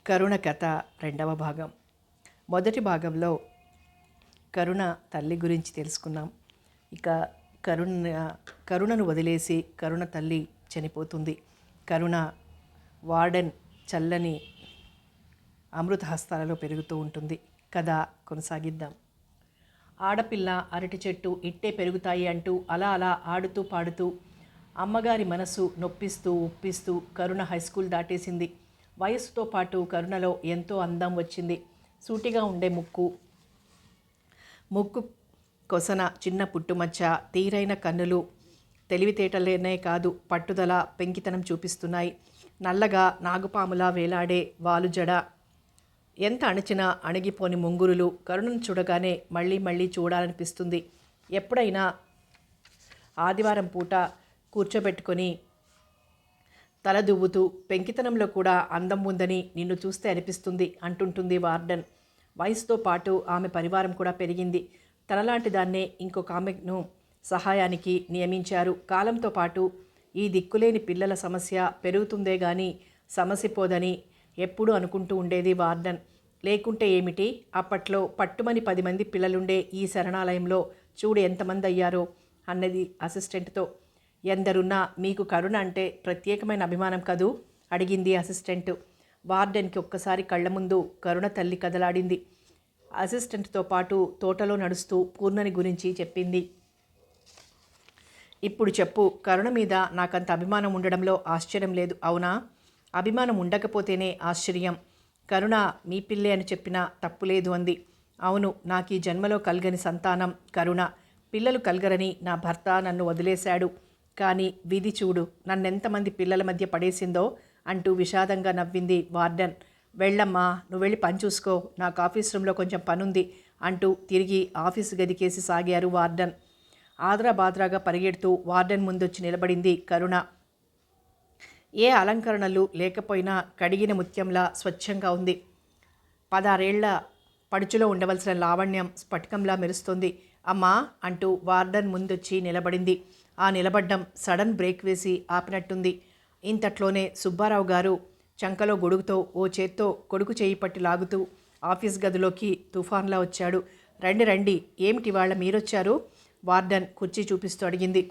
కరుణ కథ రెండవ భాగం. మొదటి భాగంలో కరుణ తల్లి గురించి తెలుసుకున్నాం. ఇక కరుణను వదిలేసి కరుణ తల్లి చనిపోతుంది. కరుణ వార్డెన్ చల్లని అమృత హస్తాలలో పెరుగుతూ ఉంటుంది. కథ కొనసాగిద్దాం. ఆడపిల్ల అరటి చెట్టు ఇట్టే పెరుగుతాయి అంటూ అలా అలా ఆడుతూ పాడుతూ అమ్మగారి మనసు నొప్పిస్తూ ఉప్పిస్తూ కరుణ హైస్కూల్ దాటేసింది. వయస్సుతో పాటు కరుణలో ఎంతో అందం వచ్చింది. సూటిగా ఉండే ముక్కు కొసన చిన్న పుట్టుమచ్చ, తీరైన కన్నులు తెలివితేటలేనే కాదు పట్టుదల పెంకితనం చూపిస్తున్నాయి. నల్లగా నాగుపాములా వేలాడే వాలు జడ, ఎంత అణచినా అణిగిపోని ముంగురులు కరుణను చూడగానే మళ్ళీ మళ్ళీ చూడాలనిపిస్తుంది. ఎప్పుడైనా ఆదివారం పూట కూర్చోబెట్టుకొని తల దువ్వుతూ పెంకితనంలో కూడా అందం ఉందని నిన్ను చూస్తే అనిపిస్తుంది అంటుంటుంది వార్డెన్. వయసుతో పాటు ఆమె పరివారం కూడా పెరిగింది. తనలాంటి దాన్నే ఇంకొక ఆమెను సహాయానికి నియమించారు. కాలంతో పాటు ఈ దిక్కులేని పిల్లల సమస్య పెరుగుతుందే గాని సమస్య పోదని ఎప్పుడూ అనుకుంటూ ఉండేది వార్డెన్. లేకుంటే ఏమిటి, అప్పట్లో పట్టుమని 10 మంది పిల్లలుండే ఈ శరణాలయంలో చూడు ఎంతమంది అయ్యారో అన్నది అసిస్టెంట్తో. ఎందరున్నా మీకు కరుణ అంటే ప్రత్యేకమైన అభిమానం కదూ అడిగింది అసిస్టెంట్. వార్డెన్కి ఒక్కసారి కళ్ళ ముందు కరుణ తల్లి కదలాడింది. అసిస్టెంట్తో పాటు తోటలో నడుస్తూ పూర్ణని గురించి చెప్పింది. ఇప్పుడు చెప్పు, కరుణ మీద నాకంత అభిమానం ఉండడంలో ఆశ్చర్యం లేదు అవునా? అభిమానం ఉండకపోతేనే ఆశ్చర్యం. కరుణ మీ పిల్లే అని చెప్పినా తప్పులేదు అంది. అవును, నాకు ఈ జన్మలో కలగని సంతానం కరుణ. పిల్లలు కలగరని నా భర్త నన్ను వదిలేశాడు. కానీ విధి చూడు నన్నెంతమంది పిల్లల మధ్య పడేసిందో అంటూ విషాదంగా నవ్వింది వార్డెన్. వెళ్ళమ్మా, నువ్వు వెళ్ళి పని చూసుకో, నాకు ఆఫీస్ రూమ్లో కొంచెం పనుంది అంటూ తిరిగి ఆఫీసు గదికేసి సాగారు వార్డెన్. ఆద్రాబాద్రాగా పరిగెడుతూ వార్డెన్ ముందొచ్చి నిలబడింది కరుణ. ఏ అలంకరణలు లేకపోయినా కడిగిన ముత్యంలా స్వచ్ఛంగా ఉంది. 16 ఏళ్ల పడుచులో ఉండవలసిన లావణ్యం స్ఫటికంలా మెరుస్తోంది. అమ్మా అంటూ వార్డెన్ ముందొచ్చి నిలబడింది. ఆ నిలబడ్డం సడన్ బ్రేక్ వేసి ఆపినట్టుంది. ఇంతట్లోనే సుబ్బారావు గారు చంకలో గొడుగుతో ఓ చేత్తో కొడుకు చేయి పట్టి లాగుతూ ఆఫీస్ గదిలోకి తుఫాన్లా వచ్చాడు. రండి రండి, ఏమిటి వాళ్ళ మీరొచ్చారు? వార్డెన్ కుర్చీ చూపిస్తూ అడిగింది.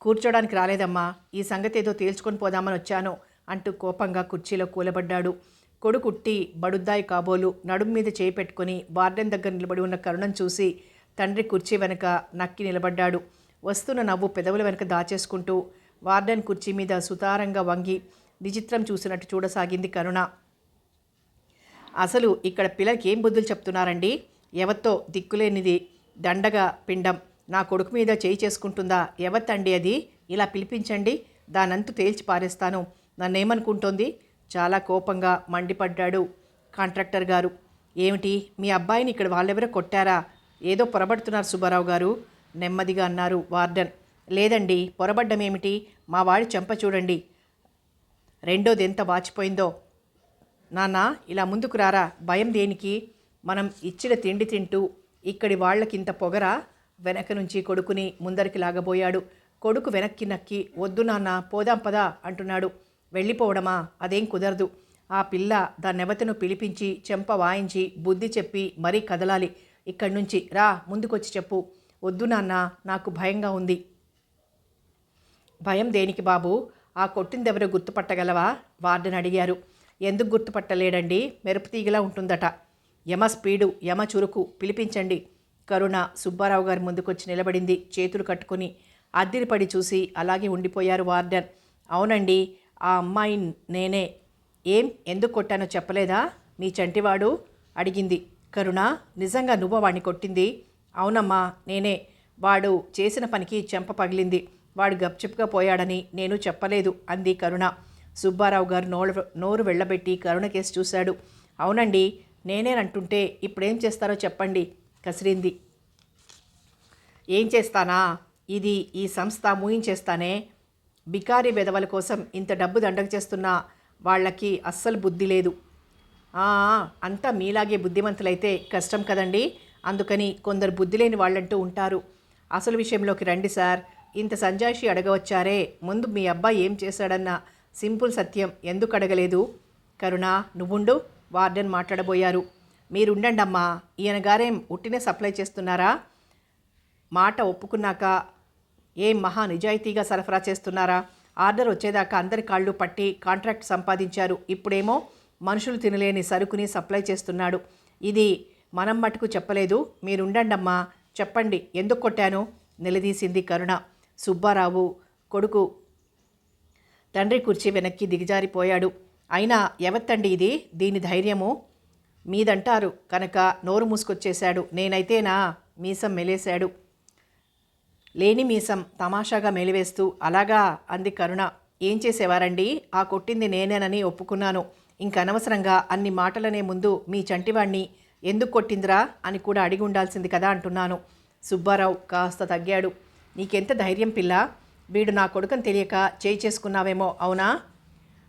కూర్చోడానికి రాలేదమ్మా, ఈ సంగతి ఏదో తేల్చుకొని పోదామని వచ్చాను అంటూ కోపంగా కుర్చీలో కూలబడ్డాడు. కొడుకుట్టి బడుద్దాయి కాబోలు నడుం మీద చేయి పెట్టుకొని వార్డెన్ దగ్గర నిలబడి ఉన్న కరుణను చూసి తండ్రి కుర్చీ వెనక నక్కి నిలబడ్డాడు. వస్తున్న నవ్వు పెదవుల వెనక దాచేసుకుంటూ వార్డెన్ కుర్చీ మీద సుతారంగా వంగి విచిత్రం చూసినట్టు చూడసాగింది కరుణ. అసలు ఇక్కడ పిల్లలకి ఏం బుద్ధులు చెప్తున్నారండి? ఎవత్తో దిక్కులేనిది దండగా పిండం నా కొడుకు మీద చేయి చేసుకుంటుందా? ఎవత్తండి అది? ఇలా పిలిపించండి, దానంతు తేల్చి పారేస్తాను. నన్నేమనుకుంటోంది? చాలా కోపంగా మండిపడ్డాడు కాంట్రాక్టర్ గారు. ఏమిటి, మీ అబ్బాయిని ఇక్కడ వాళ్ళెవరో కొట్టారా? ఏదో పొరబడుతున్నారు సుబ్బారావు గారు నెమ్మదిగా అన్నారు వార్డెన్. లేదండి, పొరబడ్డమేమిటి? మా వాడి చెంప చూడండి, రెండోది ఎంత వాచిపోయిందో. నాన్న ఇలా ముందుకు రారా, భయం దేనికి? మనం ఇచ్చిన తిండి తింటూ ఇక్కడి వాళ్ళకింత పొగరా? వెనక నుంచి కొడుకుని ముందరికి లాగబోయాడు. కొడుకు వెనక్కి నక్కి వద్దు నాన్న పోదాం పదా అంటున్నాడు. వెళ్ళిపోవడమా? అదేం కుదరదు. ఆ పిల్ల దాన్నెవతను పిలిపించి చెంప వాయించి బుద్ధి చెప్పి మరీ కదలాలి. ఇక్కడి నుంచి రా, ముందుకొచ్చి చెప్పు. వద్దు నాన్న, నాకు భయంగా ఉంది. భయం దేనికి బాబు? ఆ కొట్టిందెవరో గుర్తుపట్టగలవా? వార్డెన్ అడిగారు. ఎందుకు గుర్తుపట్టలేడండి, మెరుపు తీగలా ఉంటుందట. యమ స్పీడు, యమ చురుకు, పిలిపించండి. కరుణ సుబ్బారావు గారి ముందుకొచ్చి నిలబడింది చేతులు కట్టుకుని. అద్దిరిపడి చూసి అలాగే ఉండిపోయారు వార్డెన్. అవునండి, ఆ అమ్మాయి నేనే. ఏం, ఎందుకు కొట్టానో చెప్పలేదా మీ చంటివాడు? అడిగింది కరుణ. నిజంగా నువ్వు వాడిని కొట్టింది? అవునమ్మా, నేనే. వాడు చేసిన పనికి చెంప పగిలింది. వాడు గప్చిప్గా పోయాడని నేను చెప్పలేదు అంది కరుణ. సుబ్బారావు గారు నోరు వెళ్ళబెట్టి కరుణ కేసి చూశాడు. అవునండి, నేనేనంటుంటే ఇప్పుడేం చేస్తారో చెప్పండి కసిరింది. ఏం చేస్తానా? ఇది ఈ సంస్థ మూయించేస్తానే. బికారీ వెధవల కోసం ఇంత డబ్బు దండగ చేస్తున్న వాళ్ళకి అస్సలు బుద్ధి లేదు. అంతా మీలాగే బుద్ధిమంతులైతే కష్టం కదండి. అందుకని కొందరు బుద్ధి లేని వాళ్ళంటూ ఉంటారు. అసలు విషయంలోకి రండి సార్. ఇంత సంజాయిషి అడగవచ్చారే, ముందు మీ అబ్బాయి ఏం చేశాడన్న సింపుల్ సత్యం ఎందుకు అడగలేదు? కరుణ, నువ్వుండు, వార్డెన్ మాట్లాడబోయారు. మీరుండండమ్మా, ఈయన గారేం ఉట్టినే సప్లై చేస్తున్నారా? మాట ఒప్పుకున్నాక ఏం మహా నిజాయితీగా సరఫరా చేస్తున్నారా? ఆర్డర్ వచ్చేదాకా అందరి కాళ్ళు పట్టి కాంట్రాక్ట్ సంపాదించారు. ఇప్పుడేమో మనుషులు తినలేని సరుకుని సప్లై చేస్తున్నాడు. ఇది మనం మటుకు చెప్పలేదు. మీరుండండమ్మా, చెప్పండి ఎందుకు కొట్టాను? నిలదీసింది కరుణ. సుబ్బారావు కొడుకు తండ్రి కుర్చీ వెనక్కి దిగజారిపోయాడు. అయినా ఎవత్తండి ఇది? దీని ధైర్యము మీదంటారు కనుక నోరు మూసుకొచ్చేశాడు. నేనైతేనా? మీసం మెలేశాడు. లేని మీసం తమాషాగా మెలివేస్తూ. అలాగా అంది కరుణ. ఏం చేసేవారండి? ఆ కొట్టింది నేనేనని ఒప్పుకున్నాను. ఇంకనవసరంగా అన్ని మాటలనే ముందు మీ చంటివాణ్ణి ఎందుకు కొట్టిందిరా అని కూడా అడిగి ఉండాల్సింది కదా అంటున్నాను. సుబ్బారావు కాస్త తగ్గాడు. నీకెంత ధైర్యం పిల్ల? వీడు నా కొడుకని తెలియక చేయి చేసుకున్నావేమో, అవునా?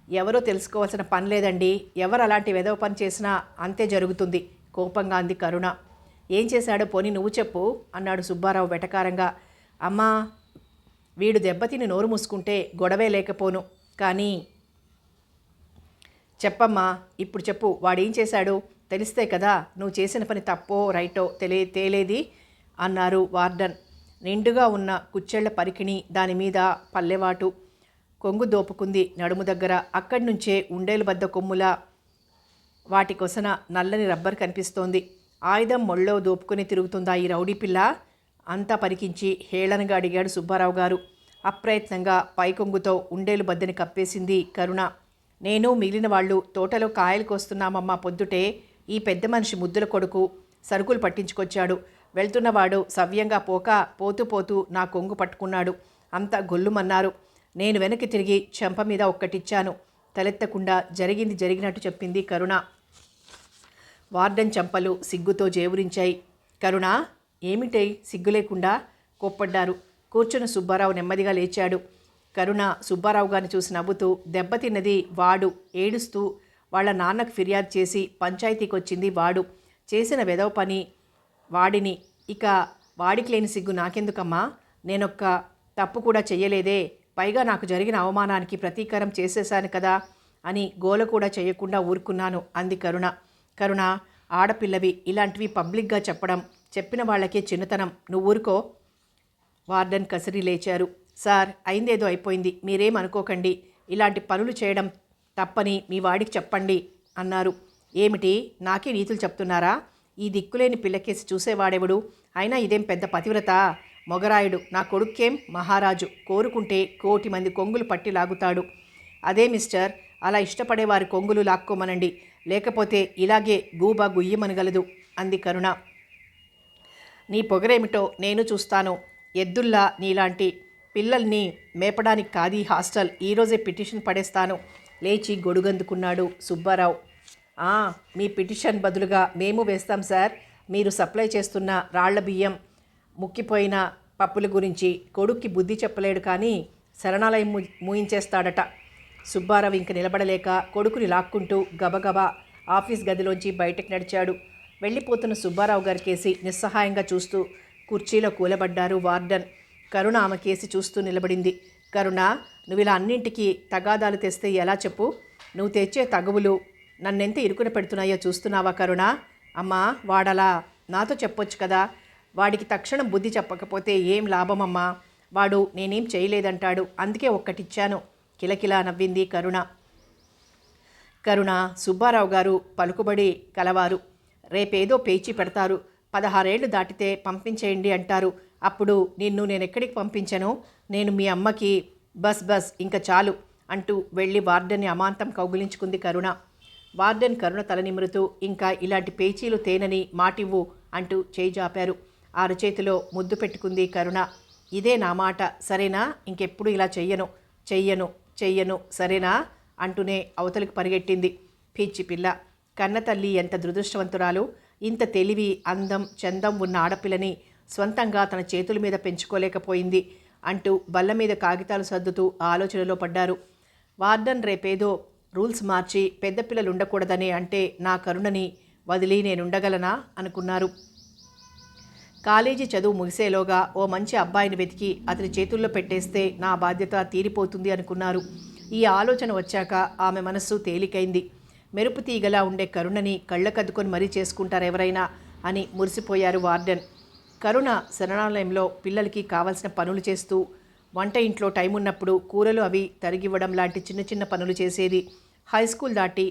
ఎవరో తెలుసుకోవాల్సిన పని లేదండి. ఎవరు అలాంటి వెధవ పని చేసినా అంతే జరుగుతుంది, కోపంగా అంది కరుణ. ఏం చేశాడో పోనీ నువ్వు చెప్పు అన్నాడు సుబ్బారావు వెటకారంగా. అమ్మా, వీడు దెబ్బతిని నోరు మూసుకుంటే గొడవే లేకపోను, కానీ చెప్పమ్మా, ఇప్పుడు చెప్పు, వాడేం చేశాడు? తెలిస్తే కదా నువ్వు చేసిన పని తప్పో రైటో తేలేది అన్నారు వార్డన్. నిండుగా ఉన్న కుచ్చెళ్ల పరికిణి, దానిమీద పల్లెవాటు కొంగు దోపుకుంది నడుము దగ్గర. అక్కడి నుంచే ఉండేలు బద్ద కొమ్ములా వాటి కొసన నల్లని రబ్బర్ కనిపిస్తోంది. ఆయుధం మొళ్ళో దోపుకొని తిరుగుతుందా ఈ రౌడీ పిల్ల? అంతా పరికించి హేళనగా అడిగాడు సుబ్బారావు గారు. అప్రయత్నంగా పైకొంగుతో ఉండేలు బద్దని కప్పేసింది కరుణ. నేను మిగిలిన వాళ్ళు తోటలో కాయలు కోస్తున్నామమ్మా. పొద్దుటే ఈ పెద్ద మనిషి ముద్దుల కొడుకు సరుకులు పట్టించుకొచ్చాడు. వెళ్తున్నవాడు సవ్యంగా పోతూ పోతూ నా కొంగు పట్టుకున్నాడు. అంతా గొల్లుమన్నారు. నేను వెనక్కి తిరిగి చెంప మీద ఒక్కటిచ్చాను. తలెత్తకుండా జరిగింది జరిగినట్టు చెప్పింది కరుణ. వార్డెన్ చెంపలు సిగ్గుతో జేవురించాయి. కరుణ, ఏమిటై సిగ్గు లేకుండా? కోప్పడ్డారు. కూర్చున్న సుబ్బారావు నెమ్మదిగా లేచాడు. కరుణ సుబ్బారావు గారిని చూసి నవ్వుతూ, దెబ్బతిన్నది వాడు, ఏడుస్తూ వాళ్ళ నాన్నకు ఫిర్యాదు చేసి పంచాయతీకి వచ్చింది వాడు, చేసిన వెధవ పని వాడిని, ఇక వాడికి లేని సిగ్గు నాకెందుకమ్మా? నేనొక్క తప్పు కూడా చెయ్యలేదే, పైగా నాకు జరిగిన అవమానానికి ప్రతీకారం చేసేశాను కదా అని గోల కూడా చేయకుండా ఊరుకున్నాను అంది కరుణ. కరుణ, ఆడపిల్లవి, ఇలాంటివి పబ్లిక్గా చెప్పడం, చెప్పిన వాళ్ళకే చిన్నతనం, నువ్వు ఊరుకో. వార్డెన్ కసిరి లేచారు. సార్, అయిందేదో అయిపోయింది, మీరేమనుకోకండి. ఇలాంటి పనులు చేయడం తప్పని మీ వాడికి చెప్పండి అన్నారు. ఏమిటి, నాకే నీతులు చెప్తున్నారా? ఈ దిక్కులేని పిల్లకేసి చూసేవాడెవడు? అయినా ఇదేం పెద్ద పతివ్రత? మొగరాయుడు నా కొడుక్కేం మహారాజు, కోరుకుంటే 1,000,000 మంది కొంగులు పట్టి లాగుతాడు. అదే మిస్టర్, అలా ఇష్టపడేవారి కొంగులు లాక్కోమనండి, లేకపోతే ఇలాగే గూబా గుయ్యమనగలదు అంది కరుణ. నీ పొగరేమిటో నేను చూస్తాను. ఎద్దుల్లా నీలాంటి పిల్లల్ని మేపడానికి కాదీ హాస్టల్. ఈరోజే పిటిషన్ పడేస్తాను. లేచి గొడుగందుకున్నాడు సుబ్బారావు. మీ పిటిషన్ బదులుగా మేము వేస్తాం సార్. మీరు సప్లై చేస్తున్న రాళ్ల బియ్యం, ముక్కిపోయిన పప్పుల గురించి కొడుక్కి బుద్ధి చెప్పలేడు, కానీ శరణాలయం మూయించేస్తాడట. సుబ్బారావు ఇంక నిలబడలేక కొడుకుని లాక్కుంటూ గబగబా ఆఫీస్ గదిలోంచి బయటకు నడిచాడు. వెళ్ళిపోతున్న సుబ్బారావు గారి కేసి నిస్సహాయంగా చూస్తూ కుర్చీలో కూలబడ్డారు వార్డన్. కరుణ ఆమె కేసి చూస్తూ నిలబడింది. కరుణ, నువ్వు ఇలా అన్నింటికీ తగాదాలు తెస్తే ఎలా చెప్పు? నువ్వు తెచ్చే తగువులు నన్నెంత ఇరుకున పెడుతున్నాయో చూస్తున్నావా కరుణ? అమ్మా, వాడలా నాతో చెప్పొచ్చు కదా. వాడికి తక్షణం బుద్ధి చెప్పకపోతే ఏం లాభమమ్మా? వాడు నేనేం చేయలేదంటాడు, అందుకే ఒక్కటిచ్చాను. కిలకిలా నవ్వింది కరుణ. కరుణ, సుబ్బారావు గారు పలుకుబడి కలవారు. రేపేదో పేచీ పెడతారు. 16 ఏళ్లు దాటితే పంపించేయండి అంటారు. అప్పుడు నిన్ను నేనెక్కడికి పంపించను? నేను మీ అమ్మకి బస్ ఇంక చాలు అంటూ వెళ్ళి వార్డెన్ని అమాంతం కౌగిలించుకుంది కరుణ. వార్డెన్ కరుణ తల నిమురుతూ, ఇంకా ఇలాంటి పేచీలు తేనని మాటివ్వు అంటూ చేయి జాపారు. అరచేతిలో ముద్దు పెట్టుకుంది కరుణ. ఇదే నా మాట, సరేనా? ఇంకెప్పుడు ఇలా చెయ్యను సరేనా అంటూనే అవతలికి పరిగెట్టింది. పిచ్చి పిల్ల, కన్నతల్లి ఎంత దురదృష్టవంతురాలు! ఇంత తెలివి, అందం, చందం ఉన్న ఆడపిల్లని స్వంతంగా తన చేతుల మీద పెంచుకోలేకపోయింది అంటూ బల్ల మీద కాగితాలు సర్దుతూ ఆలోచనలో పడ్డారు. వార్డన్ రేపేదో రూల్స్ మార్చి పెద్ద పిల్లలు ఉండకూడదనే అంటే నా కరుణని వదిలి నేనుండగలనా అనుకున్నారు. కాలేజీ చదువు ముగిసేలోగా ఓ మంచి అబ్బాయిని వెతికి అతని చేతుల్లో పెట్టేస్తే నా బాధ్యత తీరిపోతుంది అనుకున్నారు. ఈ ఆలోచన వచ్చాక ఆమె మనస్సు తేలికైంది. మెరుపు తీగలా ఉండే కరుణని కళ్ళకద్దుకొని మరీ చేసుకుంటారు ఎవరైనా అని మురిసిపోయారు వార్డెన్. కరుణ శరణాలయంలో పిల్లలకి కావలసిన పనులు చేస్తూ, వంట ఇంట్లో టైం ఉన్నప్పుడు కూరలు అవి తరిగివ్వడం లాంటి చిన్న చిన్న పనులు చేసేది. హై స్కూల్ దాటి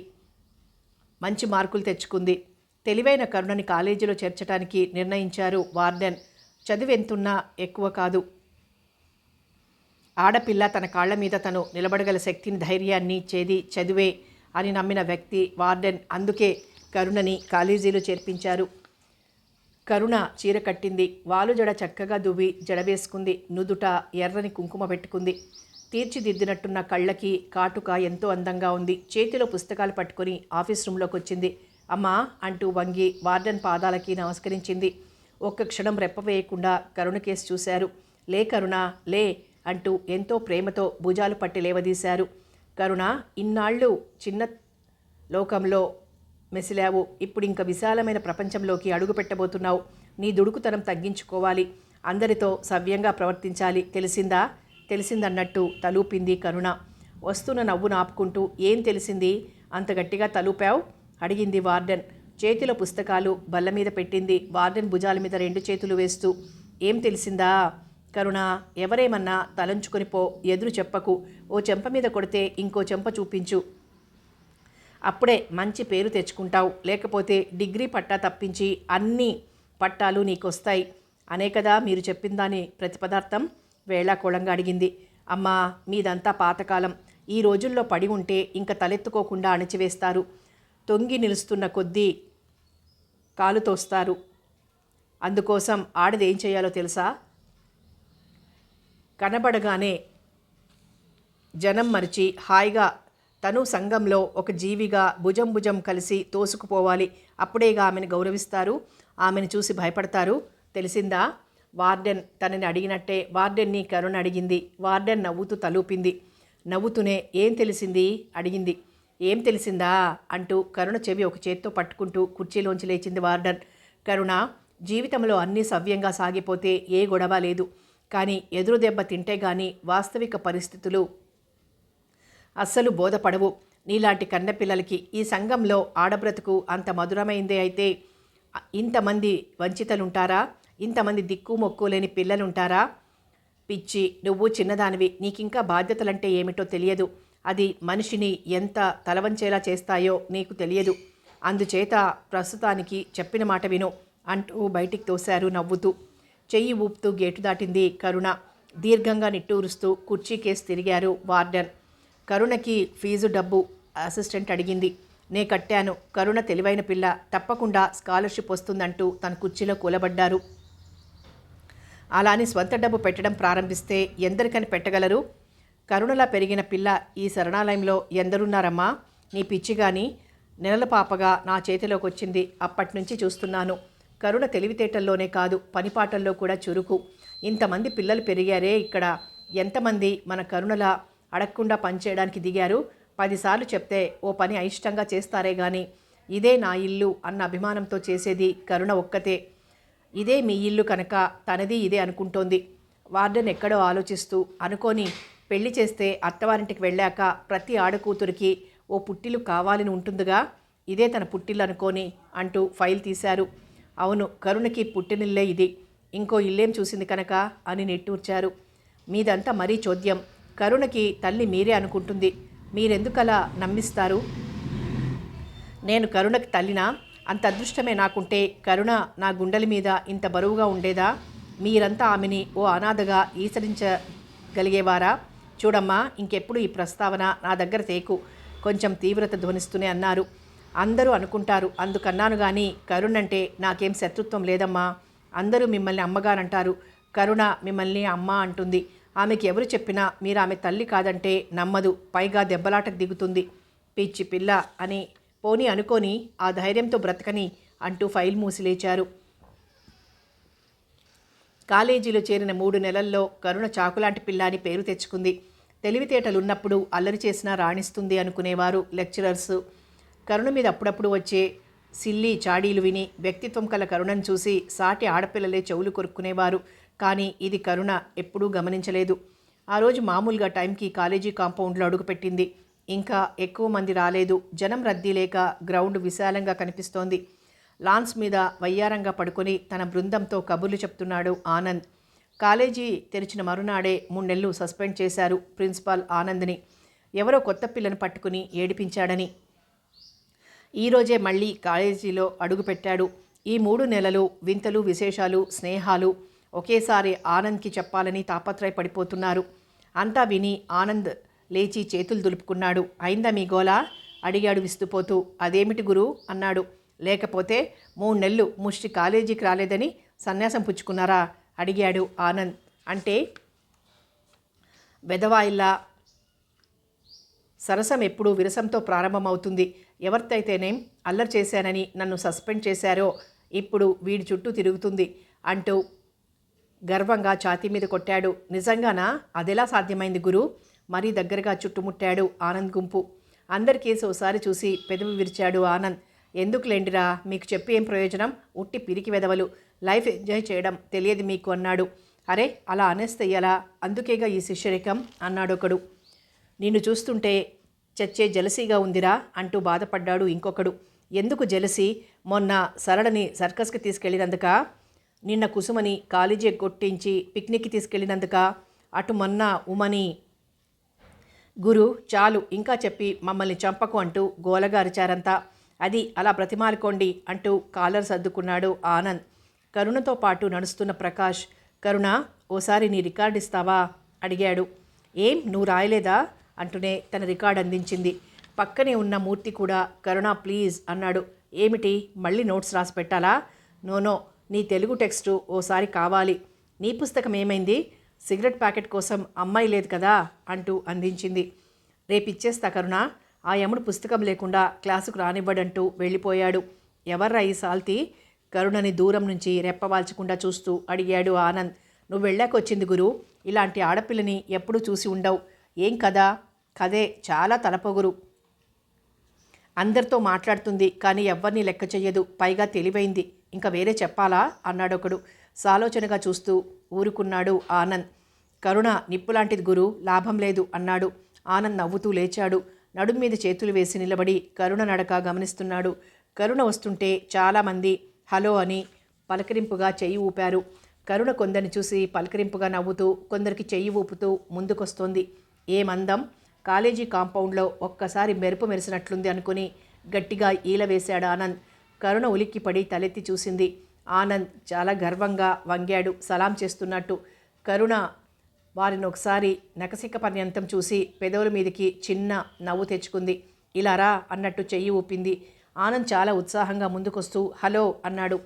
మంచి మార్కులు తెచ్చుకుంది. తెలివైన కరుణని కాలేజీలో చేర్చడానికి నిర్ణయించారు వార్డెన్. చదువెంతున్నా ఎక్కువ కాదు. ఆడపిల్ల తన కాళ్ల మీద తను నిలబడగల శక్తిని, ధైర్యాన్ని ఇచ్చేది చదువే అని నమ్మిన వ్యక్తి వార్డెన్. అందుకే కరుణని కాలేజీలో చేర్పించారు. కరుణ చీర కట్టింది. వాలు జడ చక్కగా దువ్వి జడవేసుకుంది. నుదుట ఎర్రని కుంకుమ పెట్టుకుంది. తీర్చిదిద్దినట్టున్న కళ్ళకి కాటుక ఎంతో అందంగా ఉంది. చేతిలో పుస్తకాలు పట్టుకొని ఆఫీస్ రూమ్లోకి వచ్చింది. అమ్మా అంటూ వంగి వార్డెన్ పాదాలకి నమస్కరించింది. ఒక్క క్షణం రెప్పవేయకుండా కరుణ కేసు చూశారు. లే కరుణ లే అంటూ ఎంతో ప్రేమతో భుజాలు పట్టి లేవదీశారు. కరుణ, ఇన్నాళ్ళు చిన్న లోకంలో మెసిలావు. ఇప్పుడు ఇంక విశాలమైన ప్రపంచంలోకి అడుగు పెట్టబోతున్నావు. నీ దుడుకుతనం తగ్గించుకోవాలి. అందరితో సవ్యంగా ప్రవర్తించాలి. తెలిసిందన్నట్టు తలూపింది కరుణ. వస్తున్న నవ్వును ఆపుకుంటూ, ఏం తెలిసింది అంత గట్టిగా తలూపావు అడిగింది వార్డెన్. చేతిలో పుస్తకాలు బల్ల మీద పెట్టింది. వార్డెన్ భుజాల మీద 2 చేతులు వేస్తూ, ఏం తెలిసిందా కరుణ? ఎవరేమన్నా తలంచుకొని పో, ఎదురు చెప్పకు. ఓ చెంప మీద కొడితే ఇంకో చెంప చూపించు. అప్పుడే మంచి పేరు తెచ్చుకుంటావు. లేకపోతే డిగ్రీ పట్టా తప్పించి అన్ని పట్టాలు నీకొస్తాయి అనే కదా మీరు చెప్పిన దాని ప్రతిపదార్థం వేళాకోళంగా అడిగింది. అమ్మా, మీదంతా పాతకాలం. ఈ రోజుల్లో పడి ఉంటే ఇంక తలెత్తుకోకుండా అణచివేస్తారు. తొంగి నిలుస్తున్న కొద్దీ కాలు తోస్తారు. అందుకోసం ఆడది ఏం చేయాలో తెలుసా? కనబడగానే జనం మరిచి హాయిగా తను సంఘంలో ఒక జీవిగా భుజం కలిసి తోసుకుపోవాలి. అప్పుడేగా ఆమెను గౌరవిస్తారు, ఆమెను చూసి భయపడతారు. తెలిసిందా? వార్డెన్ తనని అడిగినట్టే వార్డెన్ని కరుణ అడిగింది. వార్డెన్ నవ్వుతూ తలూపింది. నవ్వుతూనే ఏం తెలిసింది అడిగింది. ఏం తెలిసిందా అంటూ కరుణ చెవి ఒక చేత్తో పట్టుకుంటూ కుర్చీలోంచి లేచింది వార్డెన్. కరుణ, జీవితంలో అన్నీ సవ్యంగా సాగిపోతే ఏ గొడవ లేదు. కానీ ఎదురు దెబ్బ తింటే గానీ వాస్తవిక పరిస్థితులు అస్సలు బోధపడవు. నీలాంటి కన్నపిల్లలకి ఈ సంఘంలో ఆడబ్రతుకు అంత మధురమైందే అయితే ఇంతమంది వంచితలుంటారా? ఇంతమంది దిక్కు మొక్కు లేని పిల్లలుంటారా? పిచ్చి, నువ్వు చిన్నదానివి. నీకింకా బాధ్యతలంటే ఏమిటో తెలియదు. అది మనిషిని ఎంత తలవంచేలా చేస్తాయో నీకు తెలియదు. అందుచేత ప్రస్తుతానికి చెప్పిన మాట విను అంటూ బయటికి తోశారు నవ్వుతూ. చెయ్యి ఊపుతూ గేటు దాటింది కరుణ. దీర్ఘంగా నిట్టూరుస్తూ కుర్చీ కేసు తిరిగారు వార్డెన్. కరుణకి ఫీజు డబ్బు అసిస్టెంట్ అడిగింది. నే కట్టాను. కరుణ తెలివైన పిల్ల, తప్పకుండా స్కాలర్షిప్ వస్తుందంటూ తన కుర్చీలో కూలబడ్డారు. అలాని స్వంత డబ్బు పెట్టడం ప్రారంభిస్తే ఎందరికని పెట్టగలరు? కరుణలా పెరిగిన పిల్ల ఈ శరణాలయంలో ఎందరున్నారమ్మా? నీ పిచ్చి గాని నెలల పాపగా నా చేతిలోకి వచ్చింది. అప్పటినుంచి చూస్తున్నాను. కరుణ తెలివితేటల్లోనే కాదు, పనిపాటల్లో కూడా చురుకు. ఇంతమంది పిల్లలు పెరిగారే ఇక్కడ. ఎంతమంది మన కరుణలా అడగకుండా పనిచేయడానికి దిగారు? 10 సార్లు చెప్తే ఓ పని అయిష్టంగా చేస్తారే గాని ఇదే నా ఇల్లు అన్న అభిమానంతో చేసేది కరుణ ఒక్కతే. ఇదే మీ ఇల్లు కనుక తనది ఇదే అనుకుంటోంది. వార్డెన్ ఎక్కడో ఆలోచిస్తూ, అనుకోని పెళ్లి చేస్తే అత్తవారింటికి వెళ్ళాక ప్రతి ఆడకూతురికి ఓ పుట్టిల్లు కావాలని ఉంటుందిగా, ఇదే తన పుట్టిల్లు అనుకోని అంటూ ఫైల్ తీశారు. అవును, కరుణకి పుట్టినిల్లే ఇది. ఇంకో ఇల్లేం చూసింది కనుక అని నిట్టూర్చారు. మీదంతా మరీ చోద్యం. కరుణకి తల్లి మీరే అనుకుంటుంది. మీరెందుకలా నమ్మిస్తారు? నేను కరుణకి తల్లినా? అంత అదృష్టమే నాకుంటే కరుణ నా గుండెల మీద ఇంత బరువుగా ఉండేదా? మీరంతా ఆమెని ఓ అనాథగా ఈసరించగలిగేవారా? చూడమ్మా, ఇంకెప్పుడు ఈ ప్రస్తావన నా దగ్గర తేకు కొంచెం తీవ్రత ధ్వనిస్తూనే అన్నారు. అందరూ అనుకుంటారు అందుకన్నాను గాని కరుణంటే నాకేం శత్రుత్వం లేదమ్మా. అందరూ మిమ్మల్ని అమ్మగారంటారు. కరుణ మిమ్మల్ని అమ్మ అంటుంది. ఆమెకి ఎవరు చెప్పినా మీరు ఆమె తల్లి కాదంటే నమ్మదు. పైగా దెబ్బలాటకు దిగుతుంది. పిచ్చి పిల్ల అని పోనీ అనుకొని ఆ ధైర్యంతో బ్రతకని అంటూ ఫైల్ మూసి లేచారు. కాలేజీలో చేరిన 3 నెలల్లో కరుణ చాకులాంటి పిల్ల అని పేరు తెచ్చుకుంది. తెలివితేటలున్నప్పుడు అల్లరి చేసినా రాణిస్తుంది అనుకునేవారు లెక్చరర్స్. కరుణ మీద అప్పుడప్పుడు వచ్చే సిల్లీ చాడీలు విని వ్యక్తిత్వం కల కరుణను చూసి సాటి ఆడపిల్లలే చెవులు కొరుక్కునేవారు. కానీ ఇది కరుణ ఎప్పుడూ గమనించలేదు. ఆ రోజు మామూలుగా టైంకి కాలేజీ కాంపౌండ్లో అడుగుపెట్టింది. ఇంకా ఎక్కువ మంది రాలేదు. జనం రద్దీ లేక గ్రౌండ్ విశాలంగా కనిపిస్తోంది. లాన్స్ మీద వయ్యారంగా పడుకొని తన బృందంతో కబుర్లు చెప్తున్నాడు ఆనంద్. కాలేజీ తెరిచిన మరునాడే 3 నెలలు సస్పెండ్ చేశారు ప్రిన్సిపాల్ ఆనంద్ని. ఎవరో కొత్త పిల్లను పట్టుకుని ఏడిపించాడని. ఈరోజే మళ్ళీ కాలేజీలో అడుగుపెట్టాడు. ఈ 3 నెలలు వింతలు, విశేషాలు, స్నేహాలు ఒకేసారి ఆనంద్కి చెప్పాలని తాపత్రయపడిపోతున్నారు. అంతా విని ఆనంద్ లేచి చేతులు దులుపుకున్నాడు. అయిందా మీ గోలా? అడిగాడు విస్తుపోతూ. అదేమిటి గురు అన్నాడు. లేకపోతే 3 నెలలు ముష్టి కాలేజీకి రాలేదని సన్యాసం పుచ్చుకున్నారా అడిగాడు ఆనంద్. అంటే వెధవాయిల్లా సరసం ఎప్పుడు విరసంతో ప్రారంభమవుతుంది. ఎవరితైతేనేం అల్లరి చేశానని నన్ను సస్పెండ్ చేశారో ఇప్పుడు వీడి చుట్టూ తిరుగుతుంది అంటూ గర్వంగా ఛాతీ మీద కొట్టాడు. నిజంగానా? అదెలా సాధ్యమైంది గురు? మరీ దగ్గరగా చుట్టుముట్టాడు ఆనంద్ గుంపు. అందరికేసి ఓసారి చూసి పెదవి విరిచాడు ఆనంద్. ఎందుకులేండిరా, మీకు చెప్పి ఏం ప్రయోజనం? ఉట్టి పిరికి వెదవలు, లైఫ్ ఎంజాయ్ చేయడం తెలియదు మీకు అన్నాడు. అరే అలా అనేస్తే ఎలా? అందుకేగా ఈ శిష్యరికం అన్నాడొకడు. నిన్ను చూస్తుంటే చచ్చే జలసీగా ఉందిరా అంటూ బాధపడ్డాడు ఇంకొకడు. ఎందుకు జలసి? మొన్న సరళని సర్కస్కి తీసుకెళ్ళినందుక? నిన్న కుసుమని కాలేజీ కొట్టించి పిక్నిక్కి తీసుకెళ్ళినందుక? అటు మొన్న ఉమని. గురు చాలు ఇంకా చెప్పి మమ్మల్ని చంపకు అంటూ గోలగా అరిచారంతా. అది అలా బ్రతిమాలుకోండి అంటూ కాలర్ సర్దుకున్నాడు ఆనంద్. కరుణతో పాటు నడుస్తున్న ప్రకాష్, కరుణ ఓసారి నీ రికార్డు ఇస్తావా అడిగాడు. ఏం నువ్వు రాయలేదా అంటూనే తన రికార్డు అందించింది. పక్కనే ఉన్న మూర్తి కూడా కరుణ ప్లీజ్ అన్నాడు. ఏమిటి మళ్ళీ నోట్స్ రాసి పెట్టాలా? నోనో, నీ తెలుగు టెక్స్టు ఓసారి కావాలి. నీ పుస్తకం ఏమైంది? సిగరెట్ ప్యాకెట్ కోసం అమ్మాయి లేదు కదా అంటూ అందించింది. రేపిచ్చేస్తా కరుణ. ఆ యముడు పుస్తకం లేకుండా క్లాసుకు రానివ్వడంటూ వెళ్ళిపోయాడు. ఎవర్రా ఈ సాల్తీ? కరుణని దూరం నుంచి రెప్పవాల్చకుండా చూస్తూ అడిగాడు ఆనంద్. నువ్వు వెళ్ళాకొచ్చింది గురు. ఇలాంటి ఆడపిల్లని ఎప్పుడూ చూసి ఉండవు. ఏం కదా? కదే చాలా తలపొగురు. అందరితో మాట్లాడుతుంది కానీ ఎవ్వరినీ లెక్క చెయ్యదు. పైగా తెలివైంది. ఇంకా వేరే చెప్పాలా అన్నాడొకడు. సాలోచనగా చూస్తూ ఊరుకున్నాడు ఆనంద్. కరుణ నిప్పులాంటిది గురు, లాభం లేదు అన్నాడు. ఆనంద్ నవ్వుతూ లేచాడు. నడుం మీద చేతులు వేసి నిలబడి కరుణ నడక గమనిస్తున్నాడు. కరుణ వస్తుంటే చాలామంది హలో అని పలకరింపుగా చెయ్యి ఊపారు. కరుణ కొందరిని చూసి పలకరింపుగా నవ్వుతూ కొందరికి చెయ్యి ఊపుతూ ముందుకొస్తోంది. ఏమందం! కాలేజీ కాంపౌండ్లో ఒక్కసారి మెరుపు మెరిసినట్లుంది అనుకుని గట్టిగా ఈల వేశాడు ఆనంద్. కరుణ ఉలిక్కిపడి తలెత్తి చూసింది. ఆనంద్ చాలా గర్వంగా వంగాడు సలాం చేస్తున్నట్టు. కరుణ వారిని ఒకసారి నకసిక పర్యంతం చూసి పెదవుల మీదకి చిన్న నవ్వు తెచ్చుకుంది. ఇలా రా అన్నట్టు చెయ్యి ఊపింది. ఆనంద్ చాలా ఉత్సాహంగా ముందుకొస్తూ హలో అన్నాడు.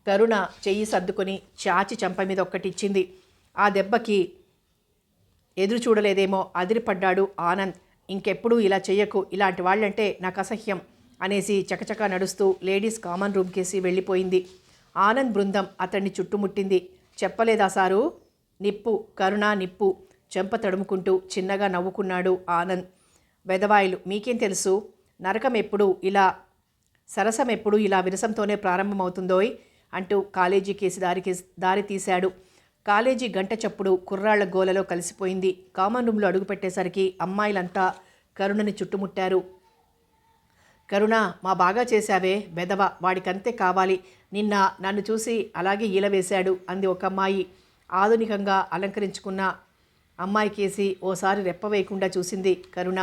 కరుణ చెయ్యి సర్దుకొని చాచి చెంప మీద ఒక్కటిచ్చింది. ఆ దెబ్బకి ఎదురు చూడలేదేమో అదిరిపడ్డాడు ఆనంద్. ఇంకెప్పుడూ ఇలా చెయ్యకు, ఇలాంటి వాళ్ళంటే నాకు అసహ్యం అనేసి చకచకా నడుస్తూ లేడీస్ కామన్ రూమ్కేసి వెళ్ళిపోయింది. ఆనంద్ బృందం అతన్ని చుట్టుముట్టింది. చెప్పలేదా సారు? నిప్పు కరుణ నిప్పు చెంప తడుముకుంటూ చిన్నగా నవ్వుకున్నాడు ఆనంద్. వెధవాయిలు మీకేం తెలుసు? నరకం ఎప్పుడు ఇలా సరసం ఎప్పుడు ఇలా విరసంతోనే ప్రారంభమవుతుందోయ్ అంటూ కాలేజీ కేసి దారి తీశాడు. కాలేజీ గంట చప్పుడు కుర్రాళ్ల గోలలో కలిసిపోయింది. కామన్ రూమ్లో అడుగుపెట్టేసరికి అమ్మాయిలంతా కరుణని చుట్టుముట్టారు. కరుణ మా బాగా చేశావే వెధవ, వాడికంతే కావాలి. నిన్న నన్ను చూసి అలాగే ఈలవేశాడు అంది ఒక అమ్మాయి. ఆధునికంగా అలంకరించుకున్న అమ్మాయికేసి ఓసారి రెప్పవేయకుండా చూసింది కరుణ.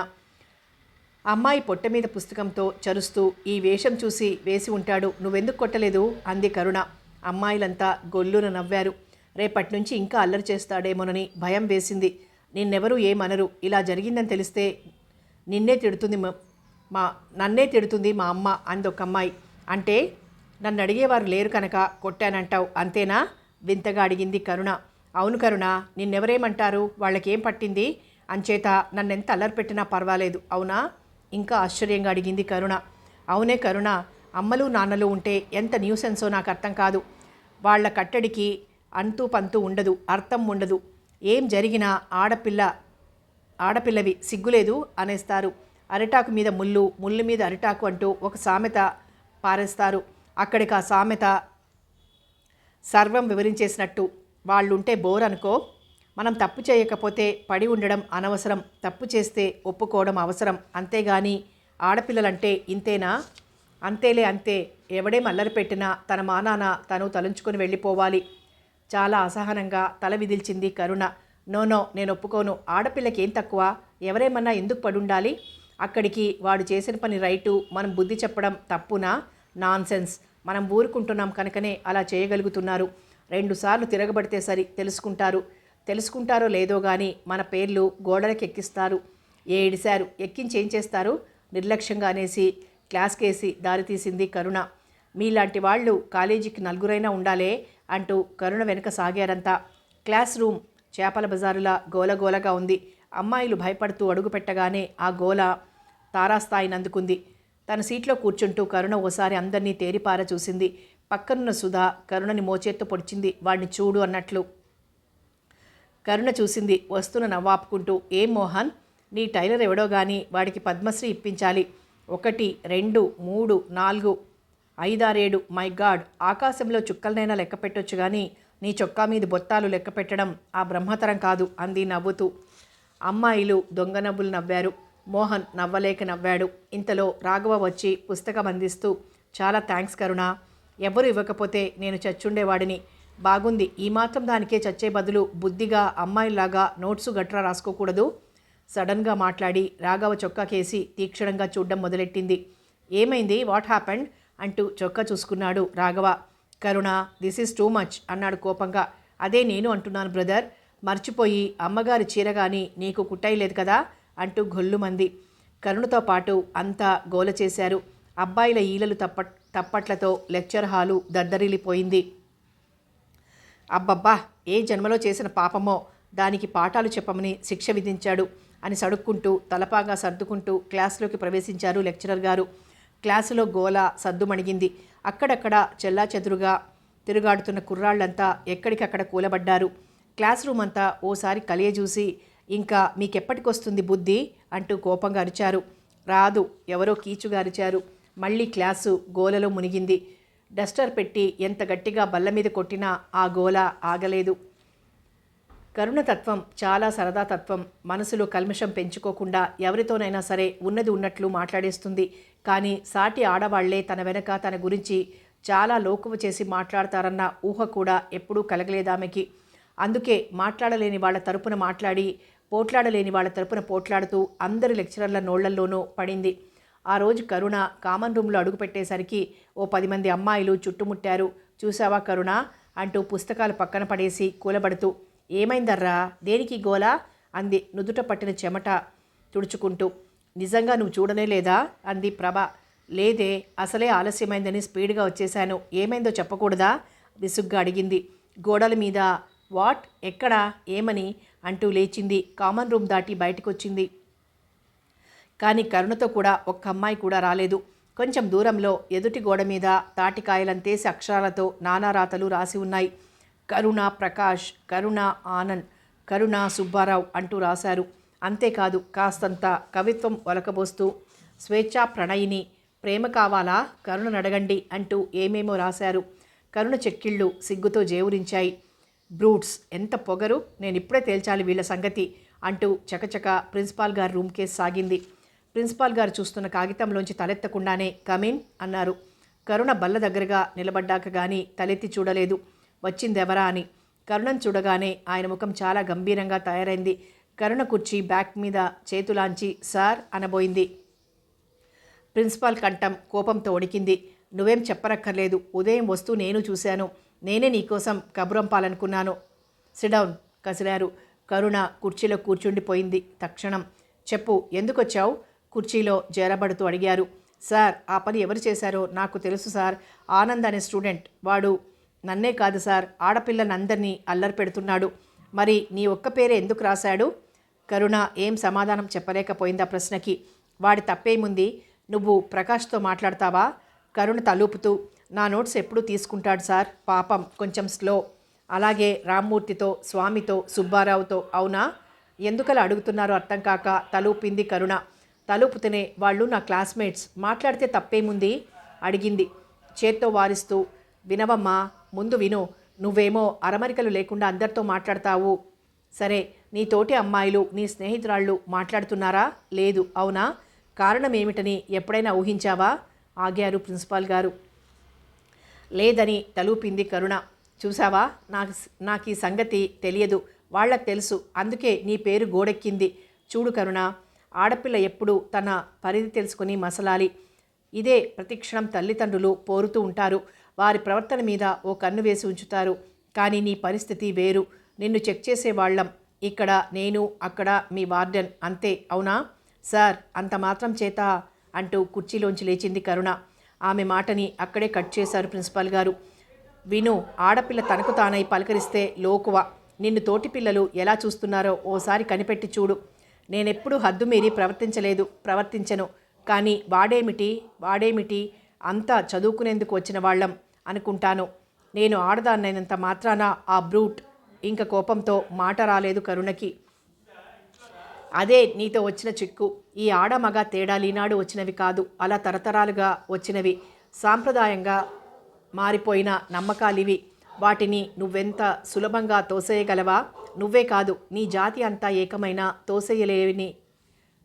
అమ్మాయి పొట్ట మీద పుస్తకంతో చరుస్తూ ఈ వేషం చూసి వేసి ఉంటాడు, నువ్వెందుకు కొట్టలేదు అంది కరుణ. అమ్మాయిలంతా గొల్లున నవ్వారు. రేపటి నుంచి ఇంకా అల్లరి చేస్తాడేమోనని భయం వేసింది. నిన్నెవరూ ఏమనరు, ఇలా జరిగిందని తెలిస్తే నన్నే తిడుతుంది మా అమ్మ అంది ఒక అమ్మాయి. అంటే నన్ను అడిగేవారు లేరు కనుక కొట్టానంటావు అంతేనా వింతగా అడిగింది కరుణ. అవును కరుణ, నిన్నెవరేమంటారు, వాళ్ళకేం పట్టింది, అంచేత నన్నెంత అల్లరి పెట్టినా పర్వాలేదు అవునా ఇంకా ఆశ్చర్యంగా అడిగింది కరుణ. అవునే కరుణ, అమ్మలు నాన్నలు ఉంటే ఎంత న్యూసెన్సో నాకు అర్థం కాదు. వాళ్ళ కట్టడికి అంతూ పంతూ ఉండదు, అర్థం ఉండదు. ఏం జరిగినా ఆడపిల్లవి సిగ్గులేదు అనేస్తారు. అరిటాకు మీద ముళ్ళు, ముళ్ళు మీద అరిటాకు అంటూ ఒక సామెత పారేస్తారు. అక్కడికి ఆ సామెత సర్వం వివరించేసినట్టు. వాళ్ళుంటే బోర్ అనుకో. మనం తప్పు చేయకపోతే పడి ఉండడం అనవసరం, తప్పు చేస్తే ఒప్పుకోవడం అవసరం. అంతేగాని ఆడపిల్లలంటే ఇంతేనా? అంతేలే అంతే. ఎవడేం అల్లరి పెట్టినా తన మానాన తను తలుంచుకొని వెళ్ళిపోవాలి. చాలా అసహనంగా తల విదిల్చింది కరుణ. నో నో, నేను ఒప్పుకోను. ఆడపిల్లకి ఏం తక్కువ? ఎవరేమన్నా ఎందుకు పడుండాలి? అక్కడికి వాడు చేసిన పని రైటు, మనం బుద్ధి చెప్పడం తప్పునా? నాన్సెన్స్. మనం ఊరుకుంటున్నాం కనుకనే అలా చేయగలుగుతున్నారు. 2 సార్లు తిరగబడితే సరి తెలుసుకుంటారు. తెలుసుకుంటారో లేదో గాని మన పేర్లు గోడలకు ఎక్కిస్తారు. ఏడిశారు. ఎక్కించి ఏం చేస్తారు? నిర్లక్ష్యంగా అనేసి క్లాస్కేసి దారితీసింది కరుణ. మీలాంటి వాళ్ళు కాలేజీకి నలుగురైనా ఉండాలే అంటూ కరుణ వెనుక సాగారంతా. క్లాస్ రూమ్ చేపల బజారులా గోలగోలగా ఉంది. అమ్మాయిలు భయపడుతూ అడుగుపెట్టగానే ఆ గోల తారాస్థాయినందుకుంది. తన సీట్లో కూర్చుంటూ కరుణ ఓసారి అందరినీ తేరిపార చూసింది. పక్కనున్న సుధా కరుణని మోచేత్తో పొడిచింది. వాడిని చూడు అన్నట్లు. కరుణ చూసింది. వస్తున్న నవ్వాపుకుంటూ, ఏం మోహన్, నీ టైలర్ ఎవడో గాని వాడికి పద్మశ్రీ ఇప్పించాలి. 1, 2, 3, 4, 5, 6, 7. మై గాడ్, ఆకాశంలో చుక్కలనైనా లెక్క పెట్టొచ్చు కానీ నీ చొక్కా మీద బొత్తాలు లెక్క పెట్టడం ఆ బ్రహ్మతరం కాదు అంది నవ్వుతూ. అమ్మాయిలు దొంగ నవ్వులు నవ్వారు. మోహన్ నవ్వలేక నవ్వాడు. ఇంతలో రాఘవ వచ్చి పుస్తకం అందిస్తూ, చాలా థ్యాంక్స్ కరుణ. ఎవరు ఇవ్వకపోతే నేను చచ్చుండేవాడిని. బాగుంది. ఈ మాత్రం దానికే చచ్చే బదులు బుద్ధిగా అమ్మాయిలాగా నోట్సు గట్రా రాసుకోకూడదు? సడన్గా మాట్లాడి రాఘవ చొక్కా కేసి తీక్షణంగా చూడ్డం మొదలెట్టింది. ఏమైంది? వాట్ హ్యాపెండ్ అంటూ చొక్కా చూసుకున్నాడు రాఘవ. కరుణ, దిస్ ఈజ్ టూ మచ్ అన్నాడు కోపంగా. అదే నేను అంటున్నాను బ్రదర్. మర్చిపోయి అమ్మగారి చీరగాని నీకు కుట్టయలేదు కదా అంటూ గొల్లుమంది. కరుణతో పాటు అంతా గోల చేశారు. అబ్బాయిల ఈలలు తప్పట్లతో లెక్చర్ హాలు దద్దరిల్లిపోయింది. అబ్బబ్బా, ఏ జన్మలో చేసిన పాపమో దానికి పాఠాలు చెప్పమని శిక్ష విధించాడు అని సడుక్కుంటూ తలపాగా సర్దుకుంటూ క్లాసులోకి ప్రవేశించారు లెక్చరర్ గారు. క్లాసులో గోల సద్దుమణిగింది. అక్కడక్కడ చెల్లాచెదురుగా తిరుగాడుతున్న కుర్రాళ్లంతా ఎక్కడికక్కడ కూలబడ్డారు. క్లాస్ రూమ్ అంతా ఓసారి కలియజూసి, ఇంకా మీకెప్పటికొస్తుంది బుద్ధి అంటూ కోపంగా అరిచారు. రాదు, ఎవరో కీచుగా అరిచారు. మళ్ళీ క్లాసు గోలలో మునిగింది. డస్టర్ పెట్టి ఎంత గట్టిగా బల్ల మీద కొట్టినా ఆ గోల ఆగలేదు. కరుణతత్వం చాలా సరదా తత్వం. మనసులో కల్మషం పెంచుకోకుండా ఎవరితోనైనా సరే ఉన్నది ఉన్నట్లు మాట్లాడేస్తుంది. కానీ సాటి ఆడవాళ్లే తన వెనక తన గురించి చాలా లోకువ చేసి మాట్లాడతారన్న ఊహ కూడా ఎప్పుడూ కలగలేదామెకి. అందుకే మాట్లాడలేని వాళ్ళ తరపున మాట్లాడి, పోట్లాడలేని వాళ్ళ తరపున పోట్లాడుతూ అందరి లెక్చరర్ల నోళ్లల్లోనూ పడింది. ఆ రోజు కరుణ కామన్ రూమ్లో అడుగుపెట్టేసరికి ఓ 10 మంది అమ్మాయిలు చుట్టుముట్టారు. చూసావా కరుణ అంటూ పుస్తకాలు పక్కన పడేసి కూలబడుతూ. ఏమైందర్రా, దేనికి గోలా అంది నుదుట పట్టిన చెమట తుడుచుకుంటూ. నిజంగా నువ్వు చూడనే లేదా అంది ప్రభ. లేదే, అసలే ఆలస్యమైందని స్పీడ్గా వచ్చేశాను. ఏమైందో చెప్పకూడదా విసుగ్గా అడిగింది. గోడల మీద. వాట్, ఎక్కడా, ఏమని అంటూ లేచింది. కామన్ రూమ్ దాటి బయటకొచ్చింది. కానీ కరుణతో కూడా ఒక్క అమ్మాయి కూడా రాలేదు. కొంచెం దూరంలో ఎదుటి గోడ మీద తాటికాయలంతేసి అక్షరాలతో నానా రాతలు రాసి ఉన్నాయి. కరుణ ప్రకాష్, కరుణ ఆనంద్, కరుణ సుబ్బారావు అంటూ రాశారు. అంతేకాదు కాస్తంత కవిత్వం ఒలకబోస్తూ, స్వేచ్ఛా ప్రణయిని, ప్రేమ కావాలా, కరుణను అడగండి అంటూ ఏమేమో రాశారు. కరుణ చెక్కిళ్ళు సిగ్గుతో జేవురించాయి. బ్రూట్స్, ఎంత పొగరు, నేనిప్పుడే తేల్చాలి వీళ్ళ సంగతి అంటూ చకచక ప్రిన్సిపాల్ గారి రూమ్కే సాగింది. ప్రిన్సిపాల్ గారు చూస్తున్న కాగితంలోంచి తలెత్తకుండానే కమిన్ అన్నారు. కరుణ బల్ల దగ్గరగా నిలబడ్డాక గానీ తలెత్తి చూడలేదు వచ్చిందెవరా అని. కరుణను చూడగానే ఆయన ముఖం చాలా గంభీరంగా తయారైంది. కరుణ కుర్చీ బ్యాక్ మీద చేతులాంచి సార్ అనబోయింది. ప్రిన్సిపాల్ కంఠం కోపంతో వణికింది. నువ్వేం చెప్పరక్కర్లేదు, ఉదయం వస్తూ నేను చూశాను. నేనే నీకోసం కబురంపాలనుకున్నాను. సిడౌన్ కసిరారు. కరుణ కుర్చీలో కూర్చుండిపోయింది తక్షణం. చెప్పు, ఎందుకొచ్చావు? కుర్చీలో చేరబడుతూ అడిగారు. సార్, ఆ పని ఎవరు చేశారో నాకు తెలుసు సార్. ఆనంద్ అనే స్టూడెంట్. వాడు నన్నే కాదు సార్, ఆడపిల్లనందరినీ అల్లరి పెడుతున్నాడు. మరి నీ ఒక్క పేరే ఎందుకు రాశాడు? కరుణ ఏం సమాధానం చెప్పలేకపోయింది ఆ ప్రశ్నకి. వాడి తప్పేముంది? నువ్వు ప్రకాష్తో మాట్లాడతావా? కరుణ తలూపుతూ, నా నోట్స్ ఎప్పుడూ తీసుకుంటాడు సార్, పాపం కొంచెం స్లో. అలాగే రామ్మూర్తితో, స్వామితో, సుబ్బారావుతో. అవునా? ఎందుకలా అడుగుతున్నారో అర్థం కాక తలూపింది కరుణ. తలూపుతూనే, వాళ్ళు నా క్లాస్మేట్స్, మాట్లాడితే తప్పేముంది అడిగింది చేత్తో వారిస్తూ. వినవమ్మా, ముందు విను. నువ్వేమో అరమరికలు లేకుండా అందరితో మాట్లాడతావు. సరే, నీ తోటి అమ్మాయిలు నీ స్నేహితురాళ్ళు మాట్లాడుతున్నారా? లేదు. అవునా? కారణం ఏమిటని ఎప్పుడైనా ఊహించావా? ఆగారు ప్రిన్సిపాల్ గారు. లేదని తలూపింది కరుణ. చూసావా, నాకు ఈ సంగతి తెలియదు, వాళ్ళకు తెలుసు, అందుకే నీ పేరు గోడెక్కింది. చూడు కరుణ, ఆడపిల్ల ఎప్పుడు తన పరిధి తెలుసుకుని మసలాలి. ఇదే ప్రతిక్షణం తల్లిదండ్రులు పోరుతూ ఉంటారు. వారి ప్రవర్తన మీద ఓ కన్ను వేసి ఉంచుతారు. కానీ నీ పరిస్థితి వేరు. నిన్ను చెక్ చేసేవాళ్ళం ఇక్కడ నేను, అక్కడ మీ వార్డెన్, అంతే. అవునా? సార్, అంత మాత్రం చేత అంటూ కుర్చీలోంచి లేచింది కరుణ. ఆమె మాటని అక్కడే కట్ చేశారు ప్రిన్సిపాల్ గారు. విను, ఆడపిల్ల తనకు తానై పలకరిస్తే లోకువ. నిన్ను తోటి పిల్లలు ఎలా చూస్తున్నారో ఓసారి కనిపెట్టి చూడు. నేనెప్పుడు హద్దు మీరి ప్రవర్తించను. కానీ వాడేమిటి అంతా చదువుకునేందుకు వచ్చిన వాళ్ళం అనుకుంటాను. నేను ఆడదాన్నైనంత మాత్రాన ఆ బ్రూట్. ఇంక కోపంతో మాట రాలేదు కరుణకి. అదే నీతో వచ్చిన చిక్కు. ఈ ఆడమగ తేడాలీనాడు వచ్చినవి కాదు, అలా తరతరాలుగా వచ్చినవి. సాంప్రదాయంగా మారిపోయిన నమ్మకాలివి. వాటిని నువ్వెంత సులభంగా తోసేయగలవా? నువ్వే కాదు, నీ జాతి అంతా ఏకమైన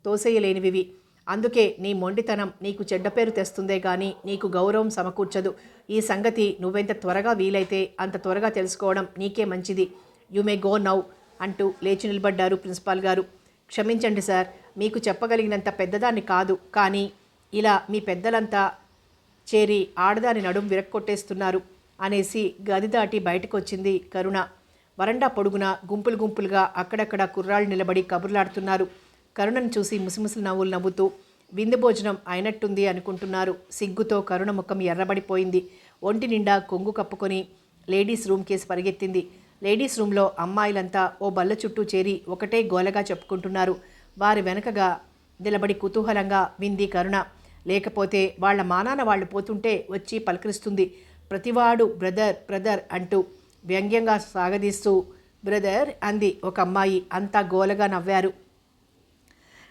తోసేయలేనివి. అందుకే నీ మొండితనం నీకు చెడ్డ పేరు తెస్తుందే గాని నీకు గౌరవం సమకూర్చదు. ఈ సంగతి నువ్వెంత త్వరగా వీలైతే అంత త్వరగా తెలుసుకోవడం నీకే మంచిది. యు మే గో నౌ అంటూ లేచి నిలబడ్డారు ప్రిన్సిపాల్ గారు. క్షమించండి సార్, మీకు చెప్పగలిగినంత పెద్దదాన్ని కాదు, కానీ ఇలా మీ పెద్దలంతా చేరి ఆడదాని నడుం విరక్కొట్టేస్తున్నారు అనేసి గది దాటి బయటకు వచ్చింది కరుణ. వరండా పొడుగున గుంపులుగా అక్కడక్కడ కుర్రాళ్ళు నిలబడి కబుర్లాడుతున్నారు. కరుణను చూసి ముసిముసి నవ్వులు నవ్వుతూ విందు భోజనం అయినట్టుంది అనుకుంటున్నారు. సిగ్గుతో కరుణ ముఖం ఎర్రబడిపోయింది. ఒంటి నిండా కొంగు కప్పుకొని లేడీస్ రూమ్ కేసి పరిగెత్తింది. లేడీస్ రూమ్లో అమ్మాయిలంతా ఓ బల్ల చుట్టూ చేరి ఒకటే గోలగా చెప్పుకుంటున్నారు. వారి వెనకగా నిలబడి కుతూహలంగా వింది కరుణ. లేకపోతే వాళ్ల మానాన వాళ్ళు పోతుంటే వచ్చి పలకరిస్తుంది. ప్రతివాడు బ్రదర్ అంటూ వ్యంగ్యంగా సాగదీస్తూ బ్రదర్ అంది ఒక అమ్మాయి. అంతా గోలగా నవ్వారు.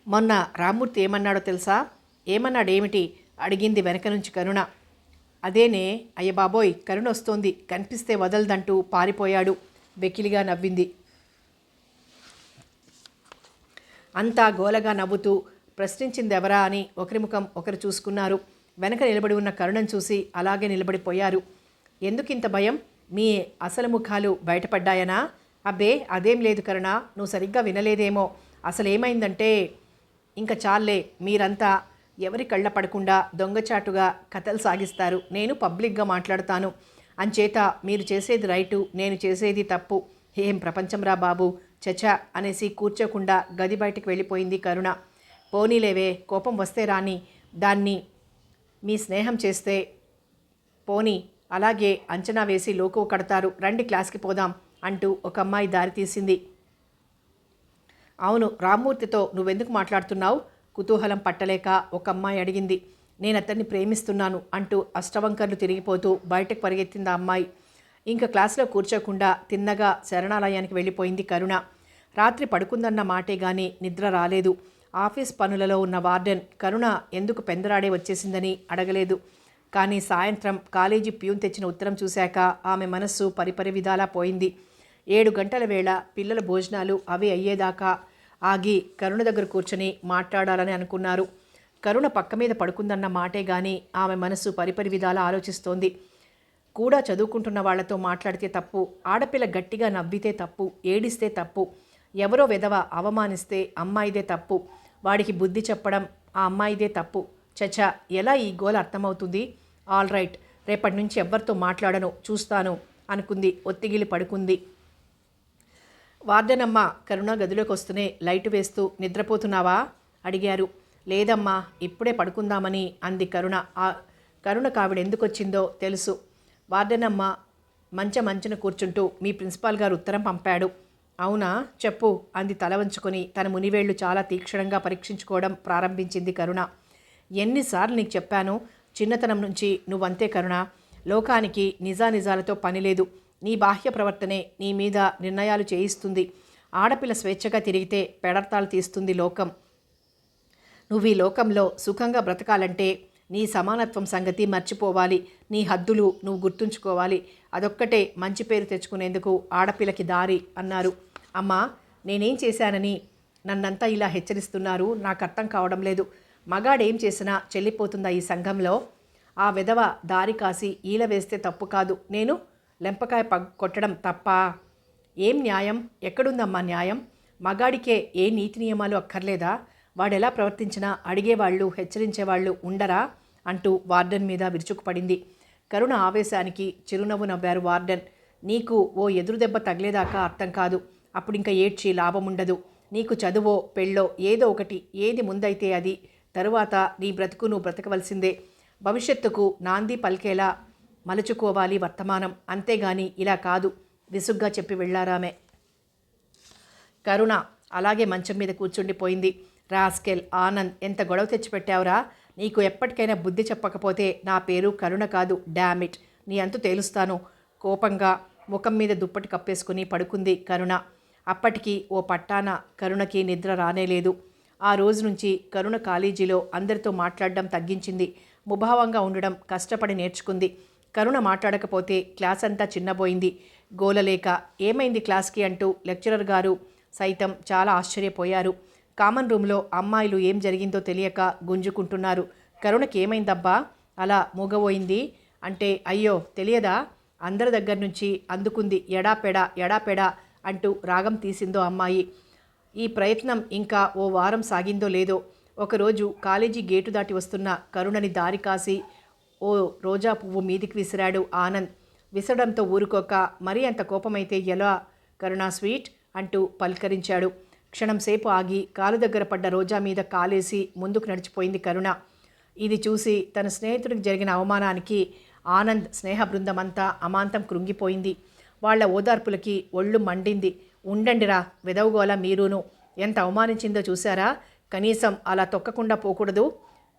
మొన్న రామ్మూర్తి ఏమన్నాడో తెలుసా? ఏమన్నాడేమిటి అడిగింది వెనక నుంచి కరుణ. అదేనే, అయ్యబాబోయ్, కరుణ వస్తోంది, కనిపిస్తే వదలదంటూ పారిపోయాడు. వెకిలిగా నవ్వింది. అంతా గోలగా నవ్వుతూ ప్రశ్నించిందెవరా అని ఒకరి ముఖం ఒకరు చూసుకున్నారు. వెనక నిలబడి ఉన్న కరుణను చూసి అలాగే నిలబడిపోయారు. ఎందుకింత భయం? మీ అసలు ముఖాలు బయటపడ్డాయనా? అబ్బే, అదేం లేదు కరుణ, నువ్వు సరిగ్గా వినలేదేమో. అసలేమైందంటే, ఇంకా చాలే, మీరంతా ఎవరి కళ్ళ పడకుండా దొంగచాటుగా కథలు సాగిస్తారు. నేను పబ్లిక్గా మాట్లాడతాను. అంచేత మీరు చేసేది రైటు, నేను చేసేది తప్పు. ఏం ప్రపంచంరా బాబు, చచా అనేసి కూర్చోకుండా గది బయటికి వెళ్ళిపోయింది కరుణ. పోనీలేవే, కోపం వస్తే రాని, దాన్ని మీ స్నేహం చేస్తే పోనీ, అలాగే అంచనా వేసి లోకువ కడతారు. రండి క్లాస్కి పోదాం అంటూ ఒక అమ్మాయి దారి తీసింది. అవును, రామ్మూర్తితో నువ్వెందుకు మాట్లాడుతున్నావు? కుతూహలం పట్టలేక ఒక అమ్మాయి అడిగింది. నేను అతన్ని ప్రేమిస్తున్నాను అంటూ అష్టవంకర్లు తిరిగిపోతూ బయటకు పరిగెత్తింది ఆ అమ్మాయి. ఇంకా క్లాసులో కూర్చోకుండా తిన్నగా శరణాలయానికి వెళ్ళిపోయింది కరుణ. రాత్రి పడుకుందన్న మాటే గాని నిద్ర రాలేదు. ఆఫీస్ పనులలో ఉన్న వార్డెన్ కరుణ ఎందుకు పెందరాడే వచ్చేసిందని అడగలేదు. కానీ సాయంత్రం కాలేజీ ప్యూన్ తెచ్చిన ఉత్తరం చూశాక ఆమె మనస్సు పరిపరి విధాలా పోయింది. 7 గంటల వేళ పిల్లల భోజనాలు అవి అయ్యేదాకా ఆగి కరుణ దగ్గర కూర్చొని మాట్లాడాలని అనుకున్నారు. కరుణ పక్క మీద పడుకుందన్న మాటే గాని ఆమె మనస్సు పరిపరి విధాలా ఆలోచిస్తోంది. కూడా చదువుకుంటున్న వాళ్లతో మాట్లాడితే తప్పు, ఆడపిల్ల గట్టిగా నవ్వితే తప్పు, ఏడిస్తే తప్పు, ఎవరో వెధవ అవమానిస్తే అమ్మాయిదే తప్పు, వాడికి బుద్ధి చెప్పడం ఆ అమ్మాయిదే తప్పు. చచా, ఎలా ఈ గోల అర్థమవుతుంది? ఆల్ రైట్, రేపటి నుంచి ఎవ్వరితో మాట్లాడను, చూస్తాను అనుకుంది. ఒత్తిగిలి పడుకుంది. వార్డెనమ్మ కరుణ గదిలోకి వస్తూనే లైటు వేస్తూ నిద్రపోతున్నావా అడిగారు. లేదమ్మా, ఇప్పుడే పడుకుందామని అంది కరుణ. కరుణ కావిడ ఎందుకొచ్చిందో తెలుసు. వార్డెనమ్మ మంచున కూర్చుంటూ మీ ప్రిన్సిపాల్ గారు ఉత్తరం పంపాడు. అవునా, చెప్పు అంది తల వంచుకొని. తన మునివేళ్లు చాలా తీక్షణంగా పరీక్షించుకోవడం ప్రారంభించింది కరుణ. ఎన్నిసార్లు నీకు చెప్పాను, చిన్నతనం నుంచి నువ్వంతే కరుణ. లోకానికి నిజానిజాలతో పనిలేదు. నీ బాహ్య ప్రవర్తనే నీ మీద నిర్ణయాలు చేయిస్తుంది. ఆడపిల్ల స్వేచ్ఛగా తిరిగితే పెడర్తాలు తీస్తుంది లోకం. నువ్వు ఈ లోకంలో సుఖంగా బ్రతకాలంటే నీ సమానత్వం సంగతి మర్చిపోవాలి. నీ హద్దులు నువ్వు గుర్తుంచుకోవాలి. అదొక్కటే మంచి పేరు తెచ్చుకునేందుకు ఆడపిల్లకి దారి అన్నారు. అమ్మా, నేనేం చేశానని నన్నంతా ఇలా హెచ్చరిస్తున్నారు? నాకు అర్థం కావడం లేదు. మగాడేం చేసినా చెల్లిపోతుందా ఈ సంఘంలో? ఆ విధవ దారి కాసి ఈల వేస్తే తప్పు కాదు, నేను లెంపకాయ కొట్టడం తప్పా? ఏం న్యాయం? ఎక్కడుందమ్మా న్యాయం? మగాడికే ఏ నీతి నియమాలు అక్కర్లేదా? వాడెలా ప్రవర్తించినా అడిగేవాళ్ళు హెచ్చరించేవాళ్ళు ఉండరా అంటూ వార్డెన్ మీద విరుచుకుపడింది. కరుణ ఆవేశానికి చిరునవ్వు నవ్వారు వార్డెన్. నీకు ఓ ఎదురు దెబ్బ తగిలేదాకా అర్థం కాదు. అప్పుడింక ఏడ్చి లాభముండదు. నీకు చదువో పెళ్ళో ఏదో ఒకటి, ఏది ముందైతే అది. తరువాత నీ బ్రతుకు నువ్వు బ్రతకవలసిందే. భవిష్యత్తుకు నాంది పలికేలా మలుచుకోవాలి వర్తమానం, అంతేగాని ఇలా కాదు విసుగ్గా చెప్పి వెళ్ళారామె. కరుణ అలాగే మంచం మీద కూర్చుండిపోయింది. రాస్కెల్ ఆనంద్, ఎంత గొడవ తెచ్చిపెట్టావురా? నీకు ఎప్పటికైనా బుద్ధి చెప్పకపోతే నా పేరు కరుణ కాదు, డామిట్. నీ అంతు తేలుస్తాను. కోపంగా ముఖం మీద దుప్పటి కప్పేసుకుని పడుకుంది కరుణ. అప్పటికి ఓ పట్టాన కరుణకి నిద్ర రానేలేదు. ఆ రోజు నుంచి కరుణ కాలేజీలో అందరితో మాట్లాడడం తగ్గించింది. ముభావంగా ఉండడం కష్టపడి నేర్చుకుంది. కరుణ మాట్లాడకపోతే క్లాస్ అంతా చిన్నబోయింది. గోలలేక ఏమైంది క్లాస్కి అంటూ లెక్చరర్ గారు సైతం చాలా ఆశ్చర్యపోయారు. కామన్ రూమ్లో అమ్మాయిలు ఏం జరిగిందో తెలియక గుంజుకుంటున్నారు. కరుణకి ఏమైందబ్బా అలా మూగబోయింది అంటే, అయ్యో తెలియదా? అందరి దగ్గర నుంచి అందుకుంది ఎడాపెడా అంటూ రాగం తీసిందో అమ్మాయి. ఈ ప్రయత్నం ఇంకా ఓ వారం సాగిందో లేదో, ఒకరోజు కాలేజీ గేటు దాటి వస్తున్న కరుణని దారి కాసి ఓ రోజా పువ్వు మీదికి విసిరాడు ఆనంద్. విసరడంతో ఊరుకోక, మరీ అంత కోపమైతే ఎలా కరుణా స్వీట్ అంటూ పలకరించాడు. క్షణంసేపు ఆగి కాలు దగ్గర పడ్డ రోజా మీద కాలేసి ముందుకు నడిచిపోయింది కరుణ. ఇది చూసి తన స్నేహితుడికి జరిగిన అవమానానికి ఆనంద్ స్నేహ బృందమంతా అమాంతం కృంగిపోయింది. వాళ్ల ఓదార్పులకి ఒళ్ళు మండింది. ఉండండిరా వెదవుగోల మీరును, ఎంత అవమానించిందో చూశారా? కనీసం అలా తొక్కకుండా పోకూడదు.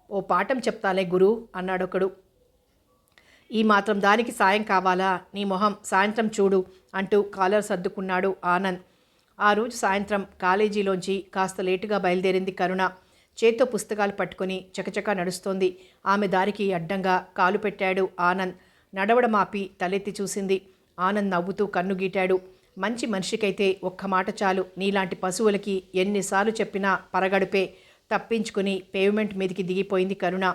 ఓ పాఠం చెప్తాలే గురు అన్నాడొకడు. ఈ మాత్రం దానికి సాయం కావాలా? నీ మొహం సాయంత్రం చూడు అంటూ కాలర్ సర్దుకున్నాడు ఆనంద్. ఆ రోజు సాయంత్రం కాలేజీలోంచి కాస్త లేటుగా బయలుదేరింది కరుణ. చేత్తో పుస్తకాలు పట్టుకుని చకచకా నడుస్తోంది. ఆమె దారికి అడ్డంగా కాలు పెట్టాడు ఆనంద్. నడవడం ఆపి తలెత్తి చూసింది. ఆనంద్ నవ్వుతూ కన్ను గీటాడు. మంచి మనిషికైతే ఒక్క మాట చాలు, నీలాంటి పశువులకి ఎన్నిసార్లు చెప్పినా పరగడుపే. తప్పించుకుని పేవ్మెంట్ మీదికి దిగిపోయింది కరుణ.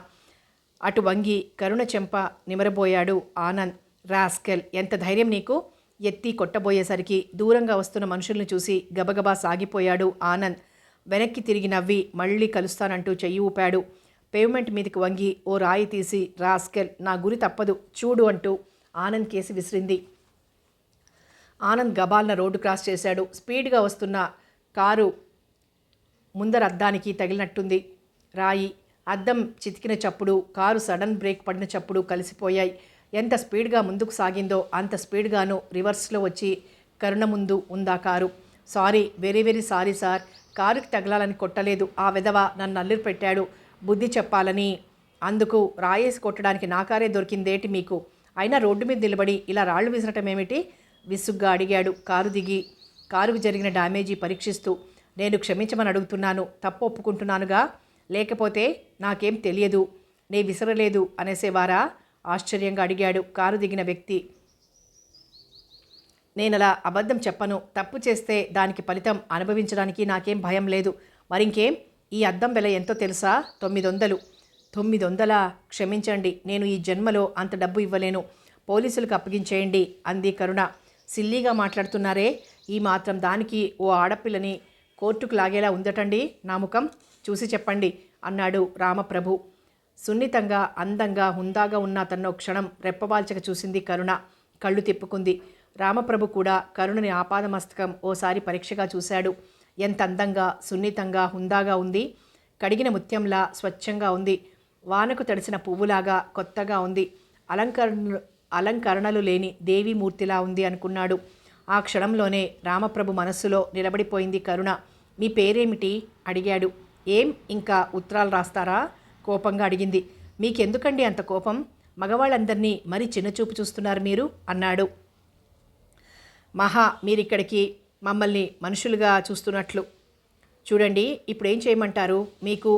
అటు వంగి కరుణ చెంప నిమరబోయాడు ఆనంద్. రాస్కెల్, ఎంత ధైర్యం నీకు? ఎత్తి కొట్టబోయేసరికి దూరంగా వస్తున్న మనుషుల్ని చూసి గబగబా సాగిపోయాడు ఆనంద్. వెనక్కి తిరిగి నవ్వి మళ్ళీ కలుస్తానంటూ చెయ్యి ఊపాడు. పేవ్మెంట్ మీదకి వంగి ఓ రాయి తీసి, రాస్కెల్ నా గురి తప్పదు చూడు అంటూ ఆనంద్ కేసి విసిరింది. ఆనంద్ గబాల్న రోడ్డు క్రాస్ చేశాడు. స్పీడ్గా వస్తున్న కారు ముందర అద్దానికి తగిలినట్టుంది రాయి. అద్దం చితికిన చప్పుడు, కారు సడన్ బ్రేక్ పడిన చప్పుడు కలిసిపోయాయి. ఎంత స్పీడ్గా ముందుకు సాగిందో అంత స్పీడ్గాను రివర్స్లో వచ్చి కరుణ ముందు ఉందా car. Sorry, very very sorry sir, కారుకి తగలాలని కొట్టలేదు. ఆ విధవ నన్ను అల్లురు పెట్టాడు బుద్ధి చెప్పాలని. అందుకు రాయేసి కొట్టడానికి నా కారే దొరికిందేటి మీకు? అయినా రోడ్డు మీద నిలబడి ఇలా రాళ్లు విసరటం ఏమిటి? విసుగ్గా అడిగాడు కారు దిగి. కారుకు జరిగిన డ్యామేజీ పరీక్షిస్తూ. నేను క్షమించమని అడుగుతున్నాను, తప్పు ఒప్పుకుంటున్నానుగా. లేకపోతే నాకేం తెలియదు, నే విసరలేదు అనేసేవారా? ఆశ్చర్యంగా అడిగాడు కారు దిగిన వ్యక్తి. నేనలా అబద్ధం చెప్పను. తప్పు చేస్తే దానికి ఫలితం అనుభవించడానికి నాకేం భయం లేదు. మరింకేం? ఈ అద్దం వెల ఎంతో తెలుసా? 900. 900? క్షమించండి, నేను ఈ జన్మలో అంత డబ్బు ఇవ్వలేను. పోలీసులకు అప్పగించేయండి అంది కరుణ. సిల్లీగా మాట్లాడుతున్నారే, ఈ మాత్రం దానికి ఓ ఆడపిల్లని కోర్టుకు లాగేలా ఉందటండి నా ముఖం. చూసి చెప్పండి అన్నాడు రామప్రభు. సున్నితంగా అందంగా హుందాగా ఉన్న తన్నో క్షణం రెప్పవాల్చక చూసింది కరుణ. కళ్ళు తిప్పుకుంది. రామప్రభు కూడా కరుణని ఆపాదమస్తకం ఓసారి పరీక్షగా చూశాడు. ఎంత అందంగా సున్నితంగా హుందాగా ఉంది. కడిగిన ముత్యంలా స్వచ్ఛంగా ఉంది. వానకు తడిసిన పువ్వులాగా కొత్తగా ఉంది. అలంకరణలు లేని దేవీమూర్తిలా ఉంది అనుకున్నాడు. ఆ క్షణంలోనే రామప్రభు మనస్సులో నిలబడిపోయింది కరుణ. మీ పేరేమిటి అడిగాడు. ఏం ఇంకా ఉత్తరాలు రాస్తారా కోపంగా అడిగింది. మీకెందుకండి అంత కోపం? మగవాళ్ళందరినీ మరీ చిన్నచూపు చూస్తున్నారు మీరు అన్నాడు. మహా మీరిక్కడికి మమ్మల్ని మనుషులుగా చూస్తున్నట్లు. చూడండి, ఇప్పుడు ఏం చేయమంటారు? మీకు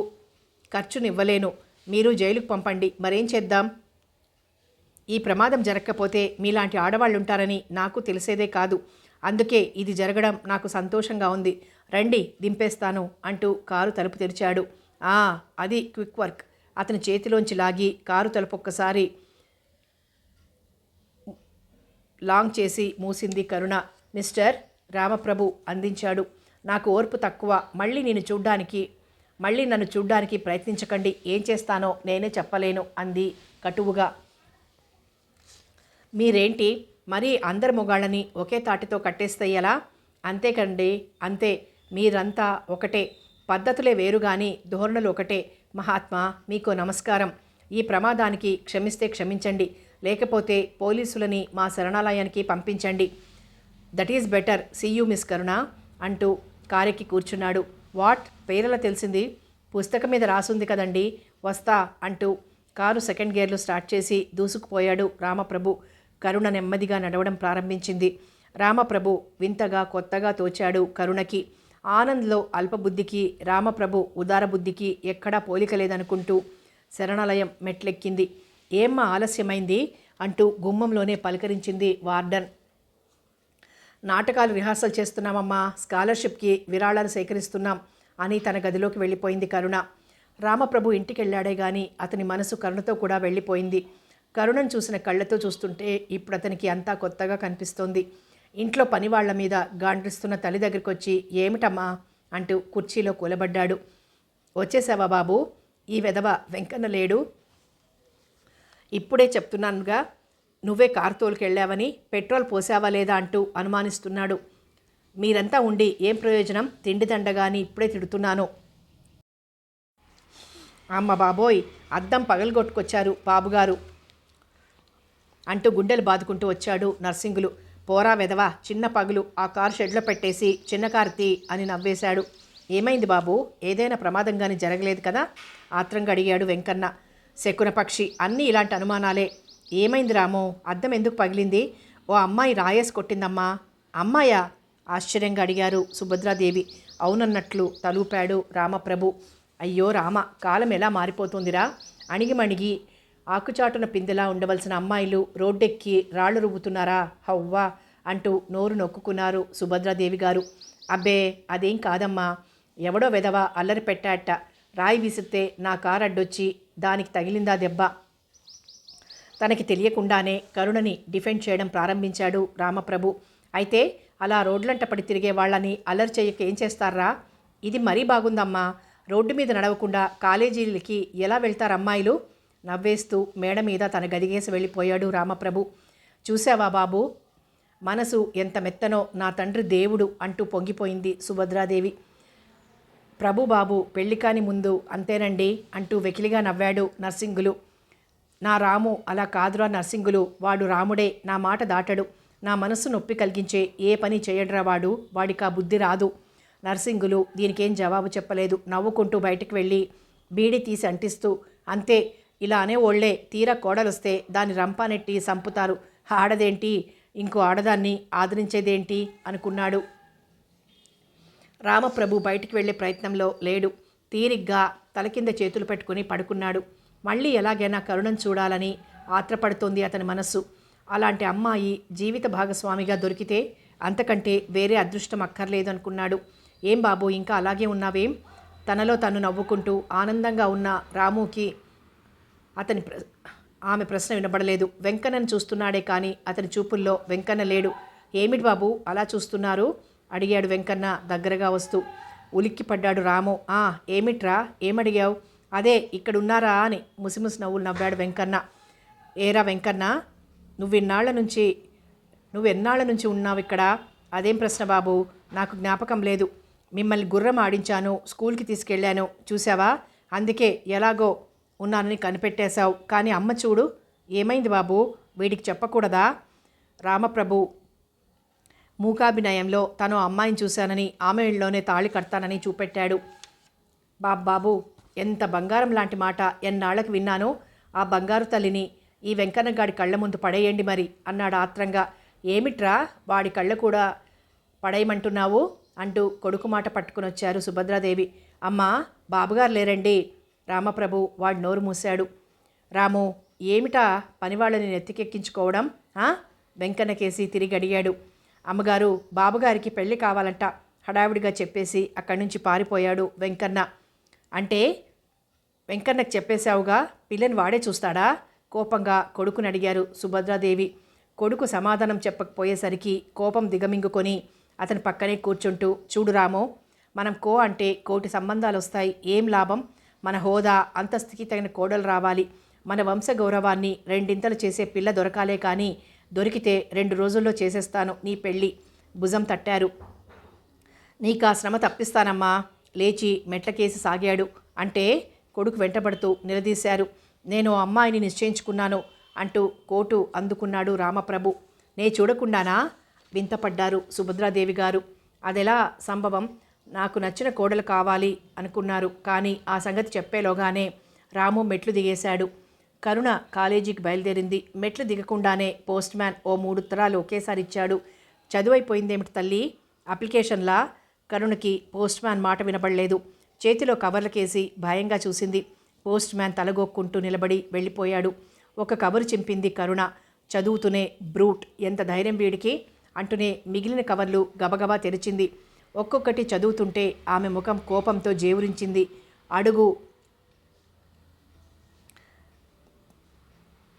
ఖర్చునివ్వలేను, మీరు జైలుకు పంపండి, మరేం చేద్దాం? ఈ ప్రమాదం జరగకపోతే మీలాంటి ఆడవాళ్ళు ఉంటారని నాకు తెలిసేదే కాదు. అందుకే ఇది జరగడం నాకు సంతోషంగా ఉంది. రండి దింపేస్తాను అంటూ కారు తలుపు తెరిచాడు. అది క్విక్ వర్క్. అతని చేతిలోంచి లాగి కారు తలుపు ఒక్కసారి లాంగ్ చేసి మూసింది కరుణ. మిస్టర్ రామప్రభు అందించాడు. నాకు ఓర్పు తక్కువ. మళ్ళీ నన్ను చూడ్డానికి ప్రయత్నించకండి. ఏం చేస్తానో నేనే చెప్పలేను అంది కటువుగా. మీరేంటి మరీ అందరి మొగాళ్ళని ఒకే తాటితో కట్టేస్తే ఎలా? అంతేకండి, అంతే. మీరంతా ఒకటే. పద్ధతులే వేరు గాని ధోరణులు ఒకటే. మహాత్మా, మీకు నమస్కారం. ఈ ప్రమాదానికి క్షమిస్తే క్షమించండి, లేకపోతే పోలీసులని మా శరణాలయానికి పంపించండి. That is better. See you miss Karuna అంటూ కారెక్కి కూర్చున్నాడు. వాట్? పేరెలా తెలిసింది? పుస్తకం మీద రాసుంది కదండి. వస్తా అంటూ కారు సెకండ్ గేర్లో స్టార్ట్ చేసి దూసుకుపోయాడు రామప్రభు. కరుణ నెమ్మదిగా నడవడం ప్రారంభించింది. రామప్రభు వింతగా కొత్తగా తోచాడు కరుణకి. ఆనంద్లో అల్పబుద్ధికి రామప్రభు ఉదారబుద్ధికి ఎక్కడా పోలిక లేదనుకుంటూ శరణాలయం మెట్లెక్కింది. ఏమ్మా ఆలస్యమైంది అంటూ గుమ్మంలోనే పలకరించింది వార్డన్. నాటకాలు రిహార్సల్ చేస్తున్నామమ్మా, స్కాలర్షిప్కి విరాళాలు సేకరిస్తున్నాం అని తన గదిలోకి వెళ్ళిపోయింది కరుణ. రామప్రభు ఇంటికెళ్ళాడే గాని అతని మనసు కరుణతో కూడా వెళ్ళిపోయింది. కరుణను చూసిన కళ్ళతో చూస్తుంటే ఇప్పుడు అతనికి అంతా కొత్తగా కనిపిస్తోంది. ఇంట్లో పనివాళ్ల మీద గాండ్రిస్తున్న తల్లి దగ్గరికి వచ్చి ఏమిటమ్మా అంటూ కుర్చీలో కూలబడ్డాడు. వచ్చేసావా బాబు? ఈ వెధవ వెంకన్న లేడు. ఇప్పుడే చెప్తున్నానుగా, నువ్వే కారు తోలుకెళ్ళావని. పెట్రోల్ పోసావా లేదా అంటూ అనుమానిస్తున్నాడు. మీరంతా ఉండి ఏం ప్రయోజనం? తిండి దండగాని ఇప్పుడే తిడుతున్నాను. అమ్మ బాబోయ్, అద్దం పగలగొట్టుకొచ్చారు బాబుగారు అంటూ గుండెలు బాదుకుంటూ వచ్చాడు నర్సింగులు. పోరా వెధవా, చిన్న పగులు ఆ కారు షెడ్లో పెట్టేసి చిన్న కారు తీ అని నవ్వేశాడు. ఏమైంది బాబు? ఏదైనా ప్రమాదంగాని జరగలేదు కదా ఆత్రంగా అడిగాడు వెంకన్న. శకున పక్షి, అన్నీ ఇలాంటి అనుమానాలే. ఏమైంది రాము? అద్దం ఎందుకు పగిలింది? ఓ అమ్మాయి రాయేసి కొట్టిందమ్మా. అమ్మాయా? ఆశ్చర్యంగా అడిగారు సుభద్రాదేవి. అవునన్నట్లు తలూపాడు రామప్రభు. అయ్యో రామ, కాలం ఎలా మారిపోతుందిరా. అణిగిమణిగి ఆకుచాటున పిందెలా ఉండవలసిన అమ్మాయిలు రోడ్డెక్కి రాళ్లు రువ్వుతున్నారా హవ్వా అంటూ నోరు నొక్కుకున్నారు సుభద్రాదేవి గారు. అబ్బే, అదేం కాదమ్మా, ఎవడో వెధవ అల్లరి పెట్టాట. రాయి విసిరితే నా కారు అడ్డొచ్చి దానికి తగిలిందా దెబ్బ. తనకి తెలియకుండానే కరుణని డిఫెండ్ చేయడం ప్రారంభించాడు రామప్రభు. అయితే అలా రోడ్లంట పడి తిరిగే వాళ్ళని అల్లరి చేయక ఏం చేస్తారా? ఇది మరీ బాగుందమ్మా. రోడ్డు మీద నడవకుండా కాలేజీలకి ఎలా వెళ్తారు అమ్మాయిలు? నవ్వేస్తూ మేడ మీద తన గదిగేసి వెళ్ళిపోయాడు రామప్రభు. చూసావా బాబు, మనసు ఎంత మెత్తనో, నా తండ్రి దేవుడు అంటూ పొంగిపోయింది సుభద్రాదేవి. ప్రభుబాబు పెళ్లి కాని ముందు అంతేనండి అంటూ వెకిలిగా నవ్వాడు నర్సింగులు. నా రాము అలా కాదురా నర్సింగులు, వాడు రాముడే. నా మాట దాటడు. నా మనస్సు నొప్పి కలిగించే ఏ పని చేయడరా వాడు. వాడికి ఆ బుద్ధి రాదు. నర్సింగులు దీనికేం జవాబు చెప్పలేదు. నవ్వుకుంటూ బయటికి వెళ్ళి బీడి తీసి అంటిస్తూ, అంతే, ఇలానే ఓళ్లే, తీరా కోడలొస్తే దాన్ని రంపానెట్టి సంపుతారు. ఆడదేంటి, ఇంకో ఆడదాన్ని ఆదరించేదేంటి అనుకున్నాడు. రామప్రభు బయటికి వెళ్ళే ప్రయత్నంలో లేడు. తీరిగ్గా తల కింద చేతులు పెట్టుకుని పడుకున్నాడు. మళ్ళీ ఎలాగైనా కరుణను చూడాలని ఆత్రపడుతోంది అతని మనస్సు. అలాంటి అమ్మాయి జీవిత భాగస్వామిగా దొరికితే అంతకంటే వేరే అదృష్టం అక్కర్లేదు అనుకున్నాడు. ఏం బాబు, ఇంకా అలాగే ఉన్నావేం? తనలో తను నవ్వుకుంటూ ఆనందంగా ఉన్న రాముకి ఆమె ప్రశ్న వినబడలేదు. వెంకన్నను చూస్తున్నాడే కానీ అతని చూపుల్లో వెంకన్న లేడు. ఏమిటి బాబు అలా చూస్తున్నారు అడిగాడు వెంకన్న దగ్గరగా వస్తూ. ఉలిక్కిపడ్డాడు రాము. ఏమిట్రా, ఏమడిగావు? అదే, ఇక్కడున్నారా అని ముసిముసి నవ్వులు నవ్వాడు వెంకన్న. ఏరా వెంకన్న, నువ్వెన్నాళ్ళ నుంచి ఉన్నావు ఇక్కడ? అదేం ప్రశ్న బాబు, నాకు జ్ఞాపకం లేదు. మిమ్మల్ని గుర్రం ఆడించాను, స్కూల్కి తీసుకెళ్ళాను, చూసావా? అందుకే ఎలాగో ఉన్నానని కనిపెట్టేశావు. కానీ అమ్మ చూడు. ఏమైంది బాబు, వీడికి చెప్పకూడదా? రామప్రభు మూకాభినయంలో తను అమ్మాయిని చూశానని, ఆమె ఇళ్ళలోనే తాళి కడతానని చూపెట్టాడు. బాబు, ఎంత బంగారం లాంటి మాట ఎన్నాళ్ళకి విన్నానో. ఆ బంగారు తల్లిని ఈ వెంకన్నగాడి కళ్ళ ముందు పడేయండి మరి అన్నాడు ఆత్రంగా. ఏమిట్రా, వాడి కళ్ళ కూడా పడేయమంటున్నావు అంటూ కొడుకు మాట పట్టుకుని వచ్చారు సుభద్రాదేవి. అమ్మా, బాబుగారు లేరండి. రామప్రభు వాడి నోరు మూశాడు. రాము, ఏమిటా పనివాళ్ళని నెత్తికెక్కించుకోవడం? వెంకన్న కేసి తిరిగి అడిగాడు. అమ్మగారు, బాబుగారికి పెళ్లి కావాలంట హడావిడిగా చెప్పేసి అక్కడి నుంచి పారిపోయాడు వెంకన్న. అంటే వెంకన్నకు చెప్పేశావుగా, పిల్లని వాడే చూస్తాడా? కోపంగా కొడుకుని అడిగారు సుభద్రాదేవి. కొడుకు సమాధానం చెప్పకపోయేసరికి కోపం దిగమింగుకొని అతని పక్కనే కూర్చుంటూ, చూడు రామో, మనం కో అంటే కోటి సంబంధాలు వస్తాయి, ఏం లాభం? మన హోదా అంతస్తుకి తగిన కోడలు రావాలి. మన వంశ గౌరవాన్ని రెండింతలు చేసే పిల్ల దొరకాలే కానీ దొరికితే 2 రోజుల్లో చేసేస్తాను నీ పెళ్ళి. భుజం తట్టారు. నీకా శ్రమ తప్పిస్తానమ్మా. లేచి మెట్లకేసి సాగాడు. అంటే కొడుకు వెంటబడుతూ నిలదీశారు. నేను అమ్మాయిని నిశ్చయించుకున్నాను అంటూ కోటు అందుకున్నాడు రామప్రభు. నే చూడకుండానా? వింతపడ్డారు సుభద్రాదేవి గారు. అదెలా సంభవం? నాకు నచ్చిన కోడలు కావాలి అనుకున్నారు. కానీ ఆ సంగతి చెప్పేలోగానే రాము మెట్లు దిగేశాడు. కరుణ కాలేజీకి బయలుదేరింది. మెట్లు దిగకుండానే పోస్ట్ మ్యాన్ ఓ 3 ఉత్తరాలు ఒకేసారి ఇచ్చాడు. చదువైపోయిందేమిటి తల్లి? అప్లికేషన్లా? కరుణకి పోస్ట్ మ్యాన్ మాట వినబడలేదు. చేతిలో కవర్లకేసి భయంగా చూసింది. పోస్ట్ మ్యాన్ తలగొక్కుంటూ నిలబడి వెళ్ళిపోయాడు. ఒక కవరు చింపింది కరుణ. చదువుతూనే, బ్రూట్, ఎంత ధైర్యం వీడికి అంటూనే మిగిలిన కవర్లు గబగబా తెరిచింది. ఒక్కొక్కటి చదువుతుంటే ఆమె ముఖం కోపంతో జేవురించింది.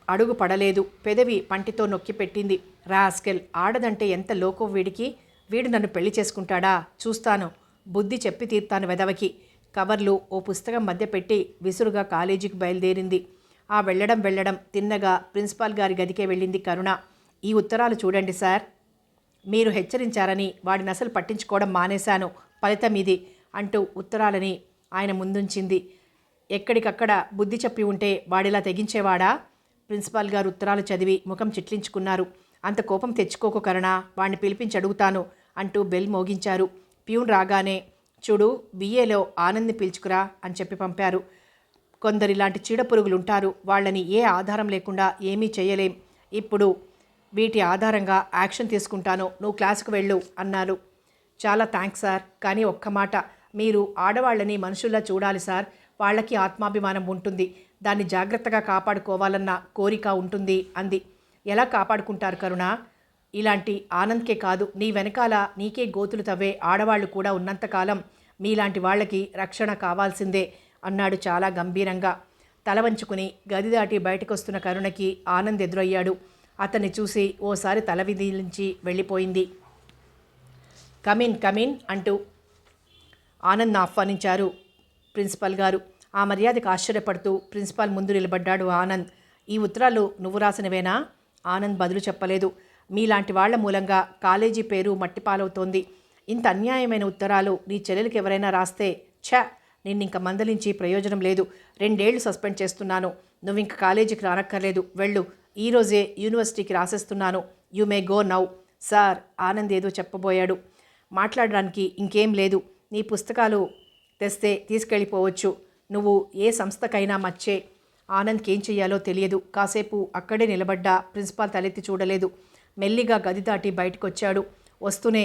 అడుగు పడలేదు. పెదవి పంటితో నొక్కి పెట్టింది. రాస్కెల్, ఆడదంటే ఎంత లోకం వీడికి! వీడు నన్ను పెళ్లి చేసుకుంటాడా? చూస్తాను, బుద్ధి చెప్పి తీర్తాను వెదవకి. కవర్లు ఓ పుస్తకం మధ్య పెట్టి విసురుగా కాలేజీకి బయలుదేరింది. ఆ వెళ్ళడం తిన్నగా ప్రిన్సిపాల్ గారి గదికే వెళ్ళింది కరుణ. ఈ ఉత్తరాలు చూడండి సార్. మీరు హెచ్చరించారని వాడిని అసలు పట్టించుకోవడం మానేశాను. ఫలితం ఇది అంటూ ఉత్తరాలని ఆయన ముందుంచింది. ఎక్కడికక్కడ బుద్ధి చెప్పి ఉంటే వాడిలా తెగించేవాడా? ప్రిన్సిపాల్ గారు ఉత్తరాలు చదివి ముఖం చిట్లించుకున్నారు. అంత కోపం తెచ్చుకోకు కరుణ, వాడిని పిలిపించి అడుగుతాను అంటూ బెల్ మోగించారు. ప్యూన్ రాగానే, చూడు, బిఏలో ఆనంద్ని పిలుచుకురా అని చెప్పి పంపారు. కొందరిలాంటి చీడపురుగులుంటారు. వాళ్ళని ఏ ఆధారం లేకుండా ఏమీ చేయలేం. ఇప్పుడు వీటి ఆధారంగా యాక్షన్ తీసుకుంటాను. నువ్వు క్లాసుకు వెళ్ళు అన్నారు. చాలా థ్యాంక్స్ సార్, కానీ ఒక్క మాట, మీరు ఆడవాళ్ళని మనుషుల్లా చూడాలి సార్. వాళ్ళకి ఆత్మాభిమానం ఉంటుంది. దాన్ని జాగ్రత్తగా కాపాడుకోవాలన్న కోరిక ఉంటుంది అంది. ఎలా కాపాడుకుంటారు కరుణ? ఇలాంటి ఆనంద్కే కాదు, నీ వెనకాల నీకే గోతులు తవ్వే ఆడవాళ్లు కూడా ఉన్నంతకాలం మీలాంటి వాళ్ళకి రక్షణ కావాల్సిందే అన్నాడు చాలా గంభీరంగా. తల వంచుకుని గది దాటి బయటకొస్తున్న కరుణకి ఆనంద్ ఎదురయ్యాడు. అతన్ని చూసి ఓసారి తల విదిలించి వెళ్ళిపోయింది. కమిన్ అంటూ ఆనంద్ను ఆహ్వానించారు ప్రిన్సిపల్ గారు. ఆ మర్యాదకు ఆశ్చర్యపడుతూ ప్రిన్సిపాల్ ముందు నిలబడ్డాడు ఆనంద్. ఈ ఉత్తరాలు నువ్వు రాసినవేనా? ఆనంద్ బదులు చెప్పలేదు. మీలాంటి వాళ్ల మూలంగా కాలేజీ పేరు మట్టిపాలవుతోంది. ఇంత అన్యాయమైన ఉత్తరాలు నీ చెల్లెలకి ఎవరైనా రాస్తే నిన్నింక మందలించి ప్రయోజనం లేదు. 2 ఏళ్లు సస్పెండ్ చేస్తున్నాను. నువ్వింక కాలేజీకి రానక్కర్లేదు. వెళ్ళు. ఈరోజే యూనివర్సిటీకి రాసేస్తున్నాను. You may go now. Sir, Anand ఏదో చెప్పబోయాడు. మాట్లాడడానికి ఇంకేం లేదు. నీ పుస్తకాలు తెస్తే తీసుకెళ్ళిపోవచ్చు. నువ్వు ఏ సంస్థకైనా మచ్చే. ఆనంద్కి ఏం చెయ్యాలో తెలియదు. కాసేపు అక్కడే నిలబడ్డా ప్రిన్సిపాల్ తలెత్తి చూడలేదు. మెల్లిగా గది దాటి బయటకొచ్చాడు. వస్తూనే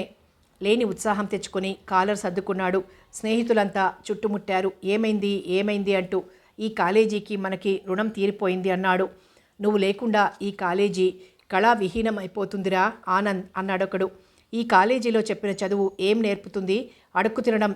లేని ఉత్సాహం తెచ్చుకొని కాలర్ సర్దుకున్నాడు. స్నేహితులంతా చుట్టుముట్టారు. ఏమైంది అంటూ. ఈ కాలేజీకి మనకి రుణం తీరిపోయింది అన్నాడు. నువ్వు లేకుండా ఈ కాలేజీ కళావిహీనం అయిపోతుందిరా ఆనంద్ అన్నాడొకడు. ఈ కాలేజీలో చెప్పిన చదువు ఏం నేర్పుతుంది? అడుక్కు తినడం.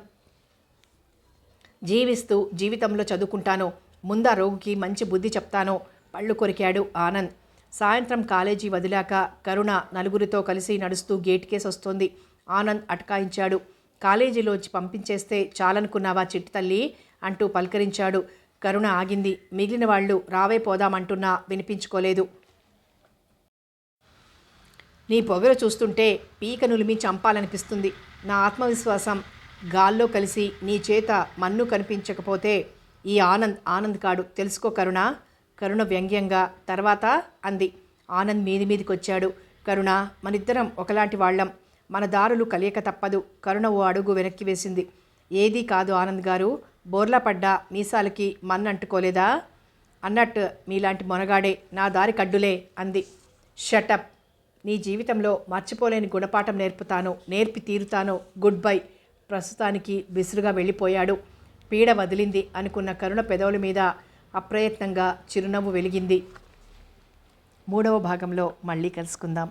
జీవిస్తూ జీవితంలో చదువుకుంటాను. ముందా రోగికి మంచి బుద్ధి చెప్తాను. పళ్ళు కొరికాడు ఆనంద్. సాయంత్రం కాలేజీ వదిలాక కరుణ నలుగురితో కలిసి నడుస్తూ గేట్కేసి వస్తోంది. ఆనంద్ అటకాయించాడు. కాలేజీలోంచి పంపించేస్తే చాలనుకున్నావా చిట్టి తల్లి అంటూ పలకరించాడు. కరుణ ఆగింది. మిగిలిన వాళ్ళు రావే పోదామంటున్నా వినిపించుకోలేదు. నీ పొగరు చూస్తుంటే పీక నులిమి చంపాలనిపిస్తుంది. నా ఆత్మవిశ్వాసం గాల్లో కలిసి నీ చేత మన్ను కనిపించకపోతే ఈ ఆనంద్ కాడు, తెలుసుకో కరుణ. కరుణ వ్యంగ్యంగా తర్వాత అంది. ఆనంద్ మీదికొచ్చాడు. కరుణ, మనిద్దరం ఒకలాంటి వాళ్ళం. మన దారులు కలియక తప్పదు. కరుణ ఓ అడుగు వెనక్కి వేసింది. ఏదీ కాదు ఆనంద్ గారు, బోర్లా పడ్డా మీసాలకి మన్నంటుకోలేదా? అన్నట్టు మీలాంటి మొనగాడే నా దారి కడ్డులే అంది. షటప్. నీ జీవితంలో మర్చిపోలేని గుణపాఠం నేర్పి తీరుతాను. Goodbye. ప్రస్తుతానికి విసురుగా వెళ్ళిపోయాడు. పీడ వదిలింది అనుకున్న కరుణ పెదవుల మీద అప్రయత్నంగా చిరునవ్వు వెలిగింది. 3వ భాగంలో మళ్ళీ కలుసుకుందాం.